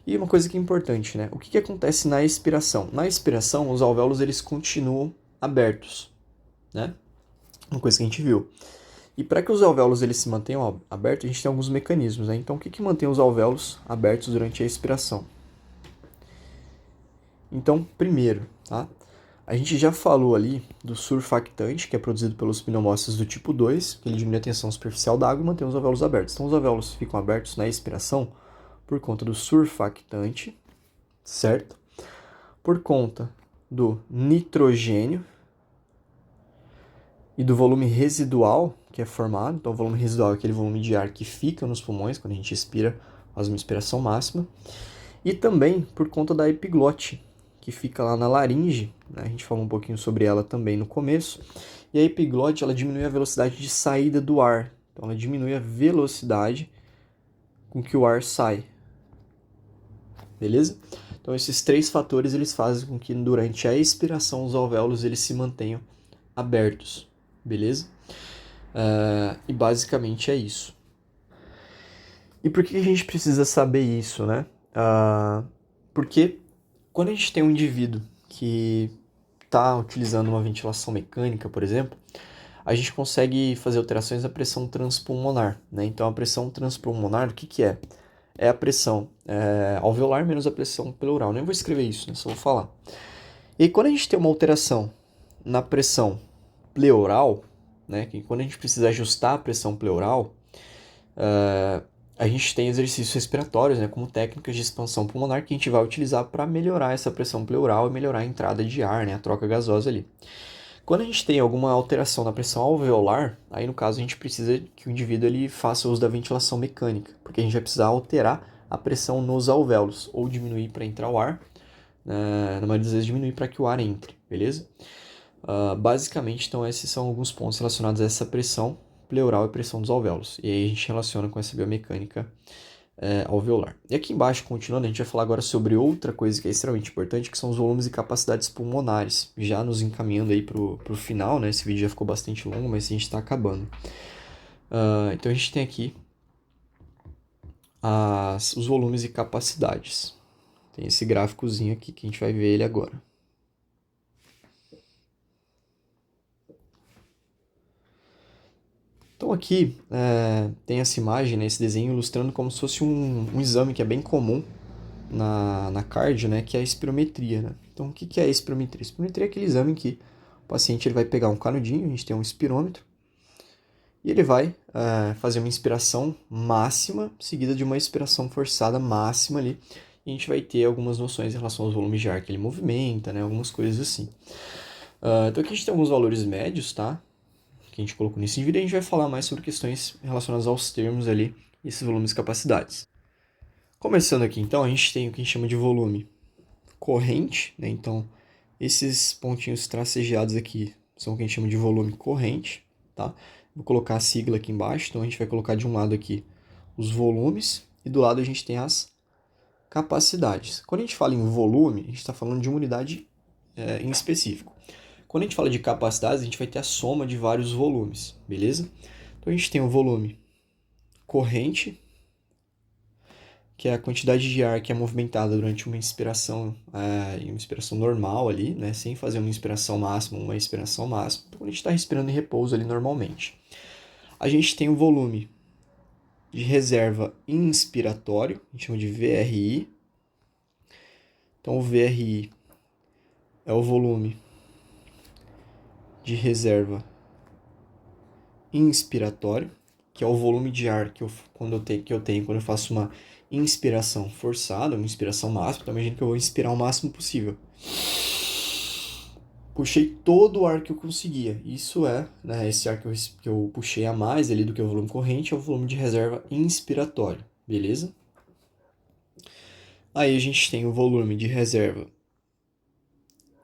E uma coisa que é importante, né? O que acontece na expiração? Na expiração, os alvéolos eles continuam abertos, né? Uma coisa que a gente viu. E para que os alvéolos eles se mantenham abertos, a gente tem alguns mecanismos, né? Então, o que mantém os alvéolos abertos durante a expiração? Então, primeiro, tá? A gente já falou ali do surfactante, que é produzido pelos pneumócitos do tipo 2, que ele diminui a tensão superficial da água e mantém os alvéolos abertos. Então, os alvéolos ficam abertos na expiração por conta do surfactante, certo? Por conta do nitrogênio e do volume residual que é formado. Então, o volume residual é aquele volume de ar que fica nos pulmões quando a gente expira, faz uma expiração máxima. E também por conta da epiglote, que fica lá na laringe, né? A gente falou um pouquinho sobre ela também no começo. E a epiglote, ela diminui a velocidade de saída do ar. Então, ela diminui a velocidade com que o ar sai. Beleza? Então, esses três fatores, eles fazem com que durante a expiração os alvéolos eles se mantenham abertos. Beleza? E basicamente é isso. E por que a gente precisa saber isso, né? Porque quando a gente tem um indivíduo que está utilizando uma ventilação mecânica, por exemplo, a gente consegue fazer alterações na pressão transpulmonar, né? Então, a pressão transpulmonar, o que que é? É a pressão alveolar menos a pressão pleural. Nem vou escrever isso, né? Só vou falar. E quando a gente tem uma alteração na pressão pleural, né? Que quando a gente precisa ajustar a pressão pleural, a gente tem exercícios respiratórios, né? Como técnicas de expansão pulmonar que a gente vai utilizar para melhorar essa pressão pleural e melhorar a entrada de ar, né? A troca gasosa ali. Quando a gente tem alguma alteração na pressão alveolar, aí no caso a gente precisa que o indivíduo ele faça uso da ventilação mecânica, porque a gente vai precisar alterar a pressão nos alvéolos, ou diminuir para entrar o ar, na maioria das vezes diminuir para que o ar entre, beleza? Basicamente, então, esses são alguns pontos relacionados a essa pressão pleural e pressão dos alvéolos. E aí a gente relaciona com essa biomecânica alveolar. E aqui embaixo, continuando, a gente vai falar agora sobre outra coisa que é extremamente importante, que são os volumes e capacidades pulmonares. Já nos encaminhando aí pro final, né? Esse vídeo já ficou bastante longo, mas a gente está acabando. Então a gente tem aqui os volumes e capacidades. Tem esse gráficozinho aqui que a gente vai ver ele agora. Então aqui tem essa imagem, né, esse desenho ilustrando como se fosse um exame que é bem comum na cardio, né, que é a espirometria, né? Então o que é a espirometria? A espirometria é aquele exame em que o paciente ele vai pegar um canudinho, a gente tem um espirômetro, e ele vai fazer uma inspiração máxima, seguida de uma expiração forçada máxima ali, e a gente vai ter algumas noções em relação aos volumes de ar que ele movimenta, né, algumas coisas assim. Então aqui a gente tem alguns valores médios, tá? Que a gente colocou nesse vídeo, e a gente vai falar mais sobre questões relacionadas aos termos ali, esses volumes e capacidades. Começando aqui, então, a gente tem o que a gente chama de volume corrente, né? Então, esses pontinhos tracejados aqui são o que a gente chama de volume corrente, tá? Vou colocar a sigla aqui embaixo, então a gente vai colocar de um lado aqui os volumes e do lado a gente tem as capacidades. Quando a gente fala em volume, a gente está falando de uma unidade em específico. Quando a gente fala de capacidades, a gente vai ter a soma de vários volumes, beleza? Então a gente tem o volume corrente, que é a quantidade de ar que é movimentada durante uma inspiração normal ali, né? Sem fazer uma inspiração máxima, uma expiração máxima, quando a gente está respirando em repouso ali normalmente. A gente tem o volume de reserva inspiratório, a gente chama de VRI. Então o VRI é o volume de reserva inspiratório, que é o volume de ar que eu tenho quando eu faço uma inspiração forçada, uma inspiração máxima. Então imagina que eu vou inspirar o máximo possível. Puxei todo o ar que eu conseguia. Isso né, esse ar que eu puxei a mais ali do que o volume corrente é o volume de reserva inspiratório, beleza? Aí a gente tem o volume de reserva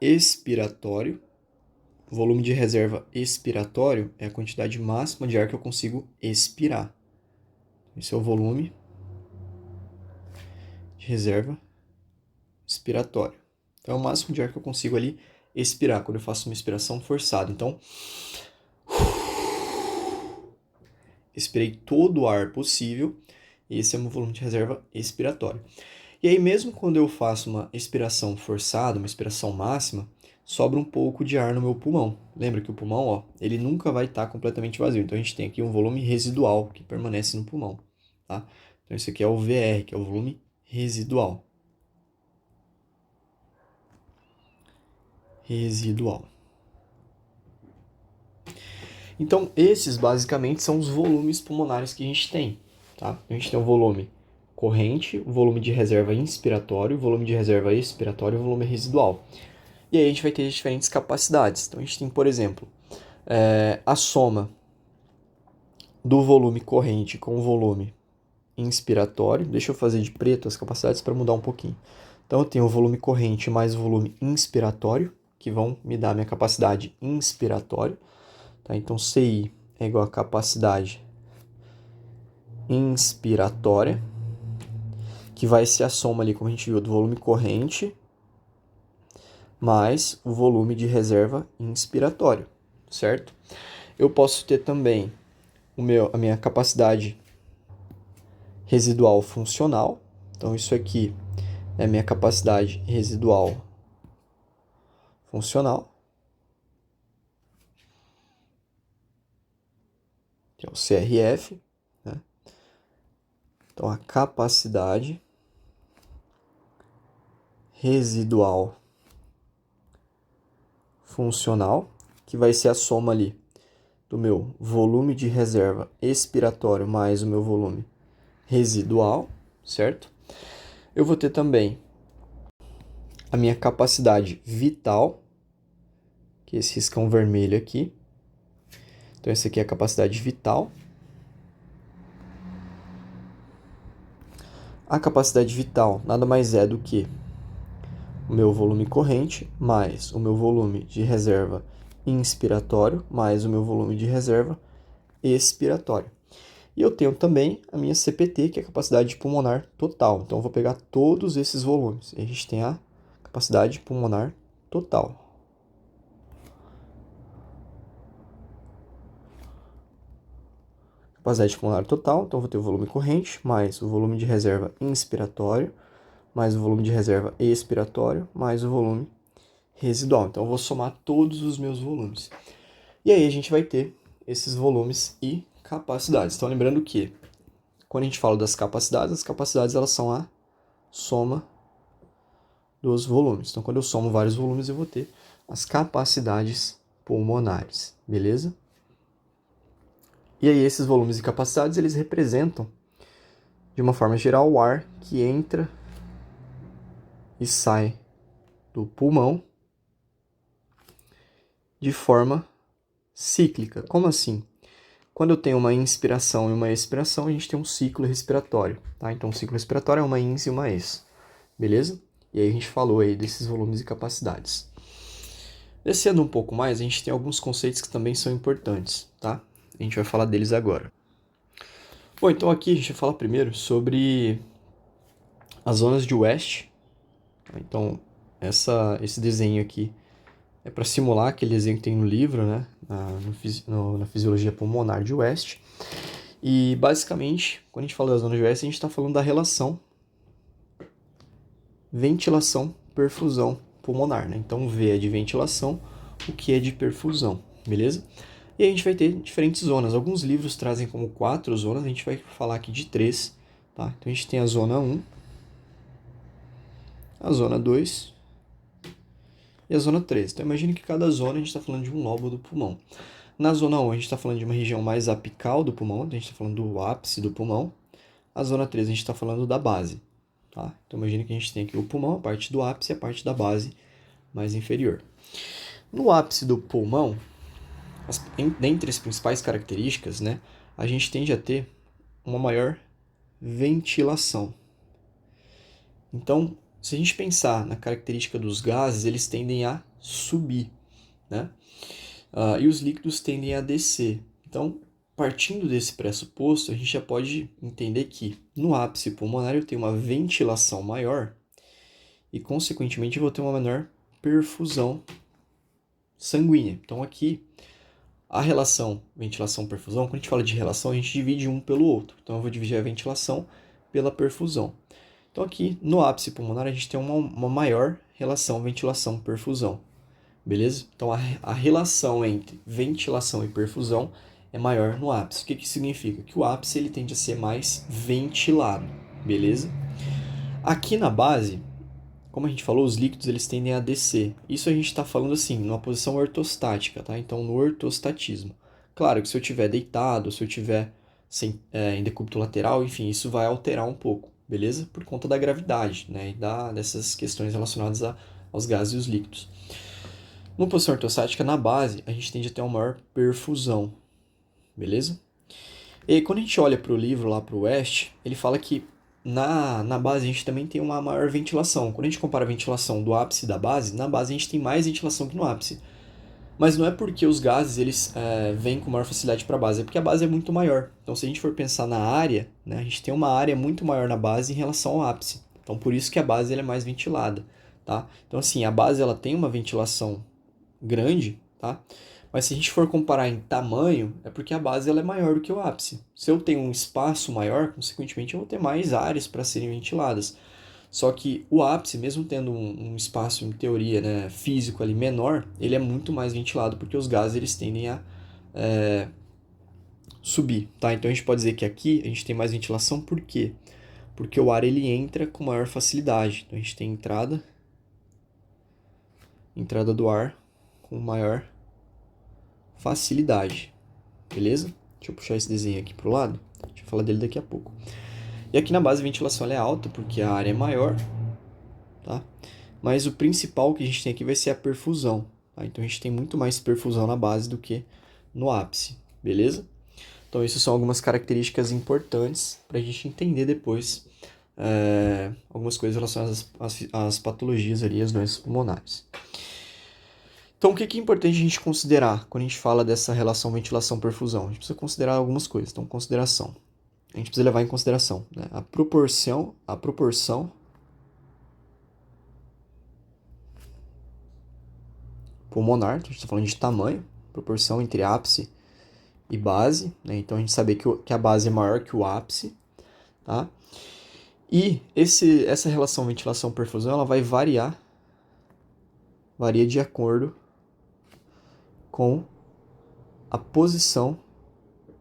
expiratório. O volume de reserva expiratório é a quantidade máxima de ar que eu consigo expirar. Esse é o volume de reserva expiratório. Então é o máximo de ar que eu consigo ali expirar quando eu faço uma expiração forçada. Então, expirei todo o ar possível. Esse é o meu volume de reserva expiratório. E aí, mesmo quando eu faço uma expiração forçada, uma expiração máxima, sobra um pouco de ar no meu pulmão. Lembra que o pulmão, ó, ele nunca vai estar completamente vazio. Então a gente tem aqui um volume residual que permanece no pulmão, tá? Então isso aqui é o VR, que é o volume residual. Residual. Então esses basicamente são os volumes pulmonares que a gente tem, tá? A gente tem o volume corrente, o volume de reserva inspiratório, o volume de reserva expiratório e o volume residual. E aí a gente vai ter diferentes capacidades. Então a gente tem, por exemplo, a soma do volume corrente com o volume inspiratório. Deixa eu fazer de preto as capacidades para mudar um pouquinho. Então eu tenho o volume corrente mais o volume inspiratório, que vão me dar a minha capacidade inspiratória. Tá? Então CI é igual a capacidade inspiratória, que vai ser a soma ali, como a gente viu, do volume corrente mais o volume de reserva inspiratório, certo? Eu posso ter também a minha capacidade residual funcional. Então, isso aqui é a minha capacidade residual funcional, que é o CRF, né? Então, a capacidade residual funcional, que vai ser a soma ali do meu volume de reserva expiratório mais o meu volume residual, certo? Eu vou ter também a minha capacidade vital, que é esse riscão vermelho aqui. Então, essa aqui é a capacidade vital. A capacidade vital nada mais é do que o meu volume corrente mais o meu volume de reserva inspiratório mais o meu volume de reserva expiratório. E eu tenho também a minha CPT, que é a capacidade pulmonar total. Então, eu vou pegar todos esses volumes. E a gente tem a capacidade pulmonar total. Capacidade pulmonar total, então eu vou ter o volume corrente, mais o volume de reserva inspiratório, mais o volume de reserva expiratório, mais o volume residual. Então, eu vou somar todos os meus volumes. E aí, a gente vai ter esses volumes e capacidades. Então, lembrando que, quando a gente fala das capacidades, as capacidades elas são a soma dos volumes. Então, quando eu somo vários volumes, eu vou ter as capacidades pulmonares, beleza? E aí, esses volumes e capacidades, eles representam, de uma forma geral, o ar que entra e sai do pulmão de forma cíclica. Como assim? Quando eu tenho uma inspiração e uma expiração, a gente tem um ciclo respiratório, tá? Então, o ciclo respiratório é uma ins e uma ex, beleza? E aí a gente falou aí desses volumes e capacidades. Descendo um pouco mais, a gente tem alguns conceitos que também são importantes, tá? A gente vai falar deles agora. Bom, então aqui a gente vai falar primeiro sobre as zonas de West. Então, esse desenho aqui é para simular aquele desenho que tem no livro, né? Na fisiologia pulmonar de West. E, basicamente, quando a gente fala das zonas de West, a gente está falando da relação ventilação-perfusão pulmonar, né? Então, V é de ventilação, o que é de perfusão, beleza? E aí a gente vai ter diferentes zonas. Alguns livros trazem como 4 zonas, a gente vai falar aqui de 3, tá? Então, a gente tem a zona 1, a zona 2 e a zona 3. Então, imagine que cada zona a gente está falando de um lobo do pulmão. Na zona 1, a gente está falando de uma região mais apical do pulmão, a gente está falando do ápice do pulmão. A zona 3, a gente está falando da base, tá? Então, imagine que a gente tem aqui o pulmão, a parte do ápice e a parte da base mais inferior. No ápice do pulmão, dentre as principais características, né, a gente tende a ter uma maior ventilação. Então, se a gente pensar na característica dos gases, eles tendem a subir, né? E os líquidos tendem a descer. Então, partindo desse pressuposto, a gente já pode entender que no ápice pulmonar eu tenho uma ventilação maior e, consequentemente, vou ter uma menor perfusão sanguínea. Então, aqui, a relação ventilação-perfusão, quando a gente fala de relação, a gente divide um pelo outro. Então, eu vou dividir a ventilação pela perfusão. Então, aqui, no ápice pulmonar, a gente tem uma maior relação ventilação-perfusão. Beleza? Então, a relação entre ventilação e perfusão é maior no ápice. O que que significa? Que o ápice ele tende a ser mais ventilado. Beleza? Aqui na base, como a gente falou, os líquidos eles tendem a descer. Isso a gente está falando assim, numa posição ortostática, tá? Então, no ortostatismo. Claro que se eu estiver deitado, se eu estiver em decúbito lateral, enfim, isso vai alterar um pouco, beleza? Por conta da gravidade, né? E dessas questões relacionadas aos gases e os líquidos. Numa posição ortostática, na base, a gente tende a ter uma maior perfusão, beleza? E quando a gente olha para o livro lá para o West, ele fala que na base a gente também tem uma maior ventilação. Quando a gente compara a ventilação do ápice e da base, na base a gente tem mais ventilação que no ápice. Mas não é porque os gases eles vêm com maior facilidade para a base, é porque a base é muito maior. Então, se a gente for pensar na área, né, a gente tem uma área muito maior na base em relação ao ápice. Então, por isso que a base ela é mais ventilada, tá? Então, assim, a base ela tem uma ventilação grande, tá? Mas se a gente for comparar em tamanho, é porque a base ela é maior do que o ápice. Se eu tenho um espaço maior, consequentemente eu vou ter mais áreas para serem ventiladas. Só que o ápice, mesmo tendo um espaço, em teoria, né, físico ali menor, ele é muito mais ventilado, porque os gases eles tendem a subir, tá? Então a gente pode dizer que aqui a gente tem mais ventilação, por quê? Porque o ar ele entra com maior facilidade. Então a gente tem entrada do ar com maior facilidade, beleza? Deixa eu puxar esse desenho aqui pro lado, deixa eu falar dele daqui a pouco. E aqui na base a ventilação ela é alta, porque a área é maior, tá? Mas o principal que a gente tem aqui vai ser a perfusão, tá? Então a gente tem muito mais perfusão na base do que no ápice, beleza? Então isso são algumas características importantes para a gente entender depois algumas coisas relacionadas às patologias ali, às doenças pulmonares. Então, o que é importante a gente considerar quando a gente fala dessa relação ventilação-perfusão? A gente precisa considerar algumas coisas. Então, consideração. A gente precisa levar em consideração, né, a proporção pulmonar, então a gente está falando de tamanho, proporção entre ápice e base, né? Então a gente sabe que a base é maior que o ápice, tá? E essa relação ventilação-perfusão ela vai varia de acordo com a posição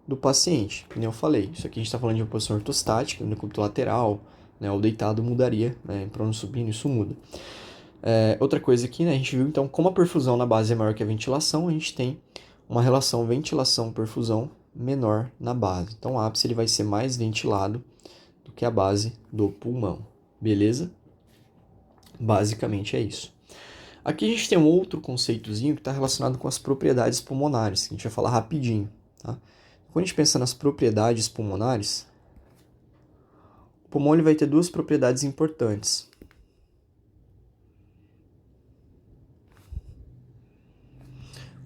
do paciente. Como eu falei, isso aqui a gente está falando de uma posição ortostática, no decúbito lateral, né? O deitado mudaria, né? Prono supino, isso muda. Outra coisa aqui, né? A gente viu então como a perfusão na base é maior que a ventilação, a gente tem uma relação ventilação-perfusão menor na base. Então o ápice ele vai ser mais ventilado do que a base do pulmão, beleza? Basicamente é isso. Aqui a gente tem um outro conceitozinho que está relacionado com as propriedades pulmonares, que a gente vai falar rapidinho, tá? Quando a gente pensa nas propriedades pulmonares, o pulmão ele vai ter duas propriedades importantes.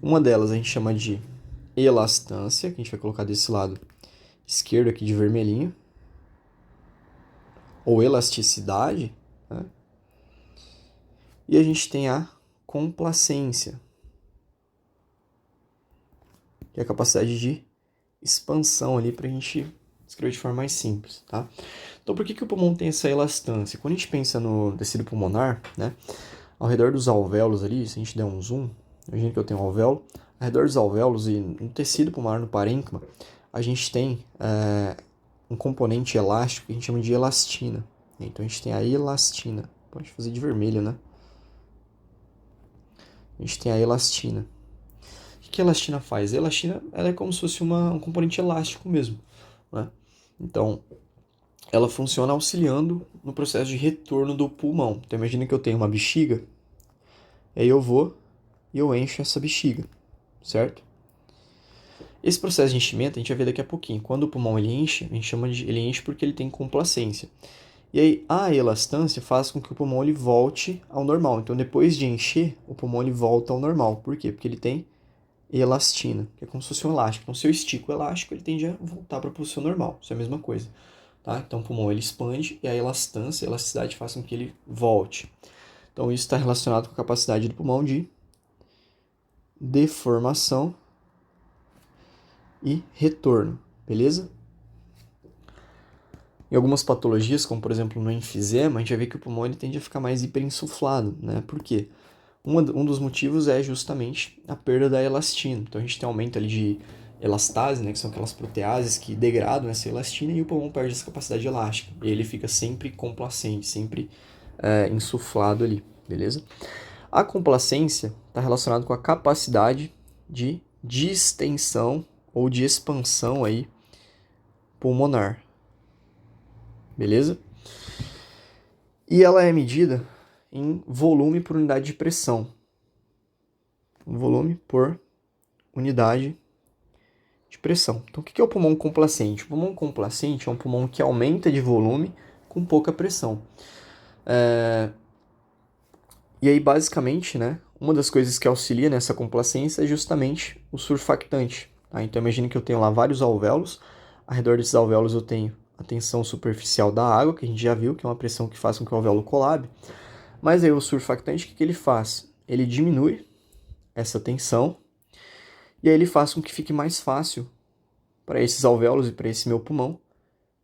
Uma delas a gente chama de elastância, que a gente vai colocar desse lado esquerdo aqui de vermelhinho, ou elasticidade, né? E a gente tem a complacência, que é a capacidade de expansão ali para a gente escrever de forma mais simples, tá? Então, por que o pulmão tem essa elastância? Quando a gente pensa no tecido pulmonar, né, ao redor dos alvéolos ali, se a gente der um zoom, imagina que eu tenho um alvéolo, ao redor dos alvéolos e no tecido pulmonar, no parênquima, a gente tem um componente elástico que a gente chama de elastina. Então, a gente tem a elastina. Pode fazer de vermelho, né? A gente tem a elastina. O que a elastina faz? A elastina ela é como se fosse um componente elástico mesmo, né? Então, ela funciona auxiliando no processo de retorno do pulmão. Então, imagina que eu tenho uma bexiga, e aí eu vou e eu encho essa bexiga, certo? Esse processo de enchimento a gente vai ver daqui a pouquinho. Quando o pulmão ele enche, a gente chama de ele enche porque ele tem complacência. E aí a elastância faz com que o pulmão ele volte ao normal. Então, depois de encher, o pulmão ele volta ao normal. Por quê? Porque ele tem elastina, que é como se fosse um elástico. Então, se eu estico o elástico, ele tende a voltar para a posição normal. Isso é a mesma coisa, tá? Então, o pulmão ele expande e a elastância, a elasticidade faz com que ele volte. Então, isso está relacionado com a capacidade do pulmão de deformação e retorno, beleza? Em algumas patologias, como por exemplo no enfisema, a gente vai ver que o pulmão ele tende a ficar mais hiperinsuflado, né? Por quê? Um dos motivos é justamente a perda da elastina. Então a gente tem um aumento ali de elastase, né? Que são aquelas proteases que degradam essa elastina e o pulmão perde essa capacidade elástica. E ele fica sempre complacente, sempre insuflado ali, beleza? A complacência está relacionada com a capacidade de distensão ou de expansão aí pulmonar, beleza? E ela é medida em volume por unidade de pressão. Volume por unidade de pressão. Então, o que é o pulmão complacente? O pulmão complacente é um pulmão que aumenta de volume com pouca pressão. E aí, basicamente, né, uma das coisas que auxilia nessa complacência é justamente o surfactante. Tá? Então, imagine que eu tenho lá vários alvéolos. Ao redor desses alvéolos eu tenho a tensão superficial da água, que a gente já viu, que é uma pressão que faz com que o alvéolo colabe. Mas aí o surfactante, o que ele faz? Ele diminui essa tensão E aí ele faz com que fique mais fácil para esses alvéolos e para esse meu pulmão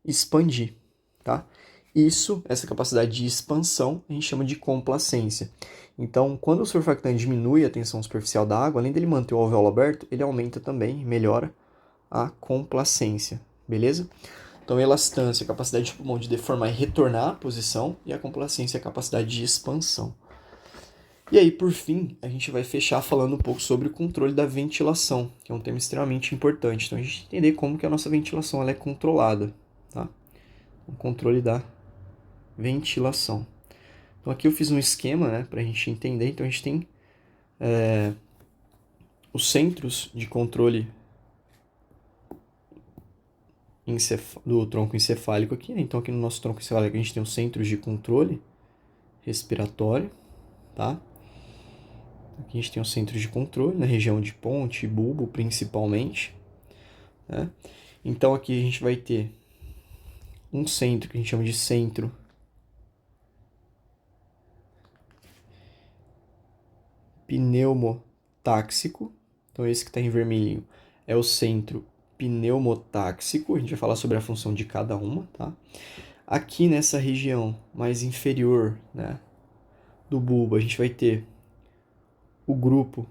expandir, tá? Isso, essa capacidade de expansão, a gente chama de complacência. Então, quando o surfactante diminui a tensão superficial da água, além dele manter o alvéolo aberto, ele aumenta também, melhora a complacência, beleza? Então, elastância, a capacidade do pulmão de deformar e retornar à posição, e a complacência, a capacidade de expansão. E aí, por fim, a gente vai fechar falando um pouco sobre o controle da ventilação, que é um tema extremamente importante. Então, a gente entender como que a nossa ventilação ela é controlada, tá? O controle da ventilação. Então, aqui eu fiz um esquema, né, para a gente entender. Então, a gente tem os centros de controle do tronco encefálico aqui, né? Então, aqui no nosso tronco encefálico, a gente tem os centros de controle respiratório, tá? Aqui a gente tem os centros de controle, na região de ponte e bulbo, principalmente, né? Então, aqui a gente vai ter um centro que a gente chama de centro pneumotáxico. Então, esse que está em vermelhinho é o centro pneumotáxico. A gente vai falar sobre a função de cada uma, tá? Aqui nessa região mais inferior, né, do bulbo, a gente vai ter o grupo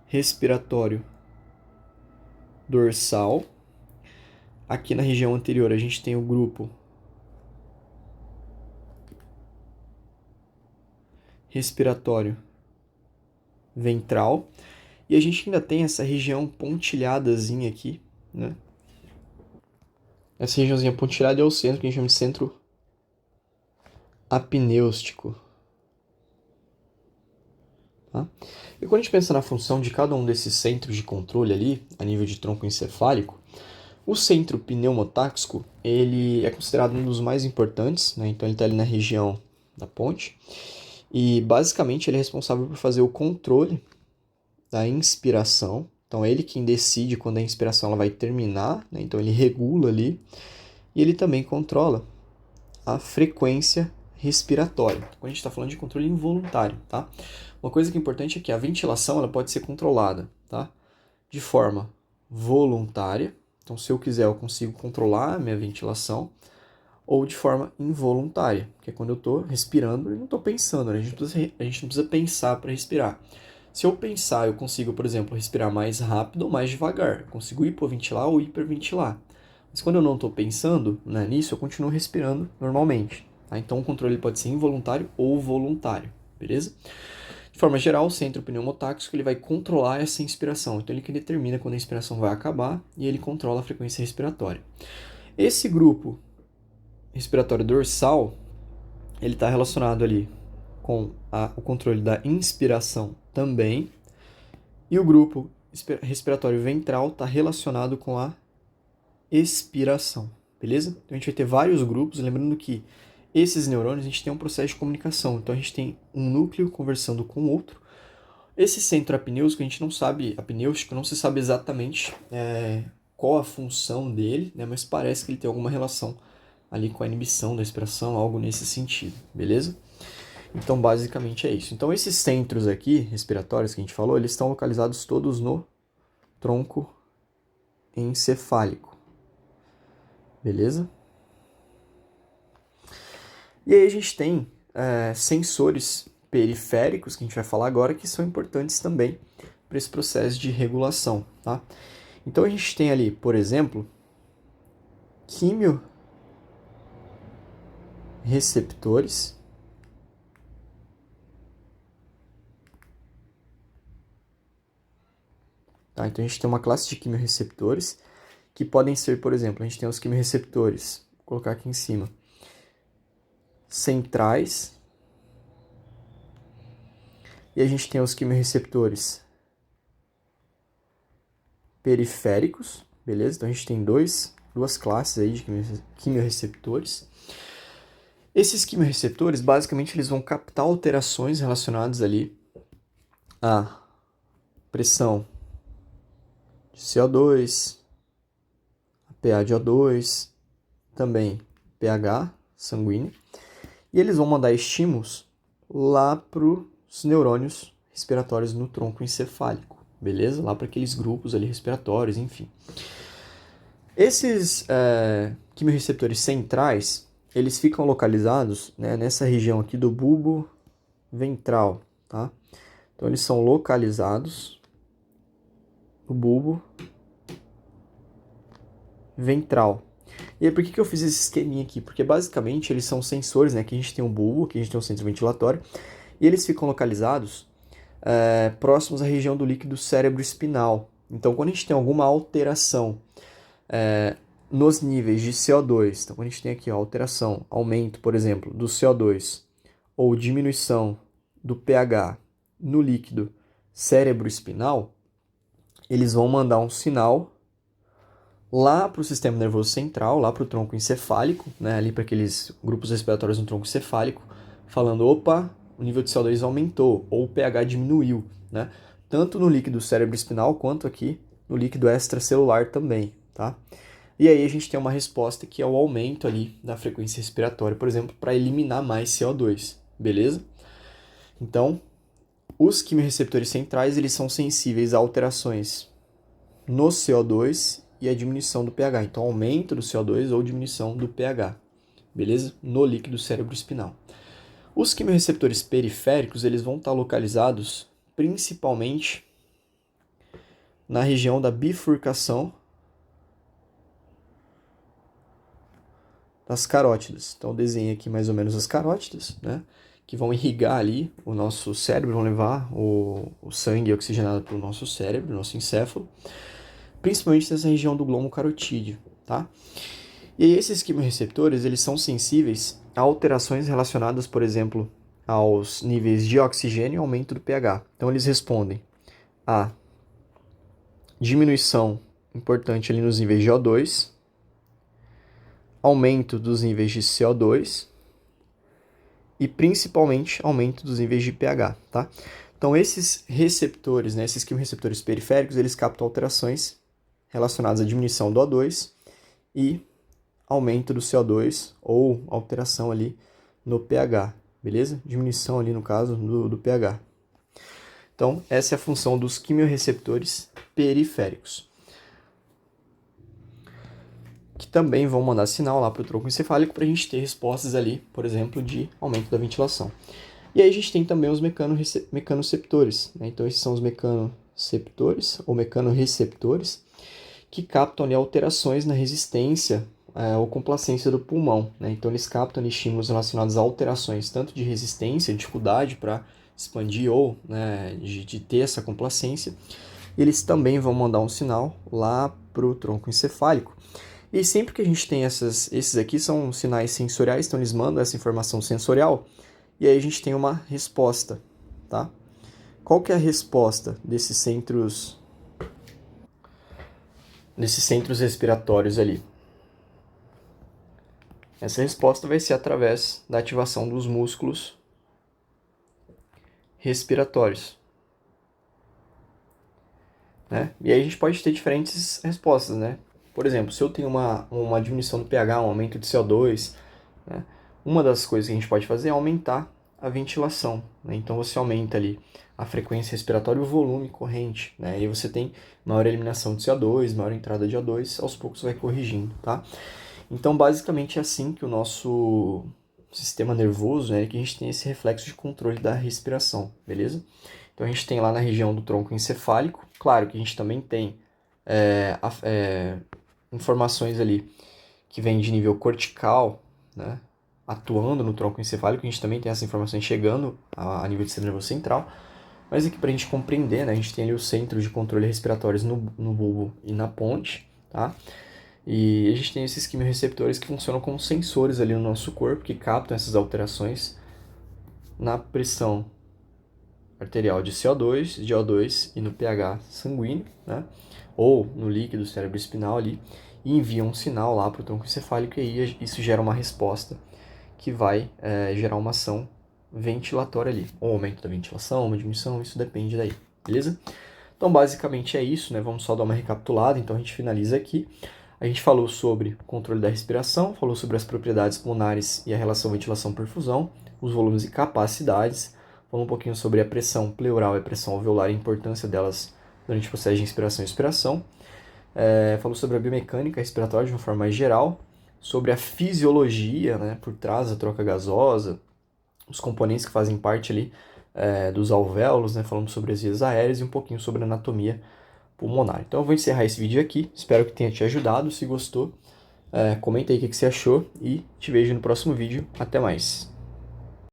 respiratório dorsal. Aqui na região anterior, a gente tem o grupo respiratório ventral. E a gente ainda tem essa região pontilhadazinha aqui, né? Essa regiãozinha pontilhada é o centro, que a gente chama de centro apnêustico. Tá? E quando a gente pensa na função de cada um desses centros de controle ali, a nível de tronco encefálico, o centro pneumotáxico, ele é considerado um dos mais importantes, né? Então ele está ali na região da ponte, e basicamente ele é responsável por fazer o controle da inspiração. Então é ele quem decide quando a inspiração ela vai terminar, né? Então ele regula ali, e ele também controla a frequência respiratória. Quando a gente está falando de controle involuntário, tá? Uma coisa que é importante é que a ventilação ela pode ser controlada, tá? De forma voluntária. Então, se eu quiser, eu consigo controlar a minha ventilação, ou de forma involuntária, que é quando eu estou respirando e não estou pensando, né? A gente não precisa pensar para respirar. Se eu pensar, eu consigo, por exemplo, respirar mais rápido ou mais devagar. Eu consigo hipoventilar ou hiperventilar. Mas quando eu não estou pensando, né, nisso, eu continuo respirando normalmente. Tá? Então, o controle pode ser involuntário ou voluntário, beleza? De forma geral, o centro pneumotáxico ele vai controlar essa inspiração. Então, ele que determina quando a inspiração vai acabar e ele controla a frequência respiratória. Esse grupo respiratório dorsal, ele está relacionado ali com o controle da inspiração também. E o grupo respiratório ventral está relacionado com a expiração, beleza? Então, a gente vai ter vários grupos, lembrando que esses neurônios, a gente tem um processo de comunicação. Então, a gente tem um núcleo conversando com o outro. Esse centro apnêutico, a gente não sabe, apnêutico, não se sabe exatamente qual a função dele, né? Mas parece que ele tem alguma relação ali com a inibição da expiração, algo nesse sentido, beleza? Então, basicamente é isso. Então, esses centros aqui, respiratórios que a gente falou, eles estão localizados todos no tronco encefálico, beleza? E aí a gente tem sensores periféricos, que a gente vai falar agora, que são importantes também para esse processo de regulação, tá? Então a gente tem ali, por exemplo, quimiorreceptores, tá? Então a gente tem uma classe de quimiorreceptores que podem ser, por exemplo, a gente tem os quimiorreceptores, vou colocar aqui em cima, centrais, e a gente tem os quimiorreceptores periféricos, beleza? Então a gente tem duas classes aí de quimiorreceptores. Esses quimiorreceptores, basicamente, eles vão captar alterações relacionadas ali à pressão de CO2, a pH de O2, também pH sanguíneo, e eles vão mandar estímulos lá para os neurônios respiratórios no tronco encefálico, beleza? Lá para aqueles grupos ali respiratórios, enfim. Esses quimiorreceptores centrais, eles ficam localizados, né, nessa região aqui do bulbo ventral, tá? Então, eles são localizados no bulbo ventral. E aí, por que eu fiz esse esqueminha aqui? Porque, basicamente, eles são sensores, né? Aqui a gente tem um bulbo, aqui a gente tem um centro ventilatório, e eles ficam localizados próximos à região do líquido cérebro-espinal. Então, quando a gente tem alguma alteração nos níveis de CO2, então, quando a gente tem aqui ó, alteração, aumento, por exemplo, do CO2, ou diminuição do pH no líquido cérebro-espinal, eles vão mandar um sinal lá para o sistema nervoso central, lá para o tronco encefálico, né, ali para aqueles grupos respiratórios no tronco encefálico, falando, opa, o nível de CO2 aumentou, ou o pH diminuiu, né, tanto no líquido cérebro-espinal quanto aqui no líquido extracelular também, tá? E aí a gente tem uma resposta que é o aumento ali da frequência respiratória, por exemplo, para eliminar mais CO2, beleza? Então, os quimiorreceptores centrais, eles são sensíveis a alterações no CO2 e a diminuição do pH. Então, aumento do CO2 ou diminuição do pH, beleza? No líquido cérebro-espinal. Os quimiorreceptores periféricos, eles vão estar localizados principalmente na região da bifurcação das carótidas. Então, eu desenhei aqui mais ou menos as carótidas, né? Que vão irrigar ali o nosso cérebro, vão levar o sangue oxigenado para o nosso cérebro, nosso encéfalo, principalmente nessa região do glomo carotídeo, tá? E aí, esses quimiorreceptores, eles são sensíveis a alterações relacionadas, por exemplo, aos níveis de oxigênio e aumento do pH. Então, eles respondem a diminuição importante ali nos níveis de O2, aumento dos níveis de CO2 e principalmente aumento dos níveis de pH, tá? Então esses receptores, né, esses quimiorreceptores periféricos, eles captam alterações relacionadas à diminuição do O2 e aumento do CO2 ou alteração ali no pH, beleza? Diminuição ali no caso do pH. Então essa é a função dos quimiorreceptores periféricos, que também vão mandar sinal lá para o tronco encefálico para a gente ter respostas ali, por exemplo, de aumento da ventilação. E aí a gente tem também os mecanoceptores, né? Então esses são os mecanoceptores ou mecanoreceptores que captam ali alterações na resistência ou complacência do pulmão, né? Então eles captam ali estímulos relacionados a alterações tanto de resistência, dificuldade para expandir ou, né, de ter essa complacência. E eles também vão mandar um sinal lá para o tronco encefálico. E sempre que a gente tem esses aqui são sinais sensoriais, então eles mandam essa informação sensorial e aí a gente tem uma resposta, tá? Qual que é a resposta desses centros respiratórios ali? Essa resposta vai ser através da ativação dos músculos respiratórios, né? E aí a gente pode ter diferentes respostas, né? Por exemplo, se eu tenho uma diminuição do pH, um aumento de CO2, né? Uma das coisas que a gente pode fazer é aumentar a ventilação, né? Então você aumenta ali a frequência respiratória e o volume corrente, né? E aí você tem maior eliminação de CO2, maior entrada de O2, aos poucos vai corrigindo, tá? Então basicamente é assim que o nosso sistema nervoso, né, que a gente tem esse reflexo de controle da respiração, beleza? Então a gente tem lá na região do tronco encefálico, claro que a gente também tem informações ali que vêm de nível cortical, né, atuando no tronco encefálico, a gente também tem essas informações chegando a nível de sistema nervoso central, mas aqui para a gente compreender, né, a gente tem ali os centros de controle respiratórios no bulbo e na ponte, tá? E a gente tem esses quimiorreceptores que funcionam como sensores ali no nosso corpo, que captam essas alterações na pressão arterial de CO2, de O2 e no pH sanguíneo, né? Ou no líquido cérebro-espinal ali, e enviam um sinal lá para o tronco encefálico, e aí isso gera uma resposta que vai gerar uma ação ventilatória ali, ou aumento da ventilação, uma diminuição, isso depende daí, beleza? Então basicamente é isso, né? Vamos só dar uma recapitulada, então a gente finaliza aqui. A gente falou sobre o controle da respiração, falou sobre as propriedades pulmonares e a relação ventilação-perfusão, os volumes e capacidades, falou um pouquinho sobre a pressão pleural e a pressão alveolar e a importância delas durante o processo de inspiração e expiração. Falou sobre a biomecânica respiratória de uma forma mais geral, sobre a fisiologia, né, por trás da troca gasosa, os componentes que fazem parte ali dos alvéolos, né, falando sobre as vias aéreas e um pouquinho sobre a anatomia pulmonar. Então eu vou encerrar esse vídeo aqui, espero que tenha te ajudado. Se gostou, comenta aí o que você achou e te vejo no próximo vídeo. Até mais!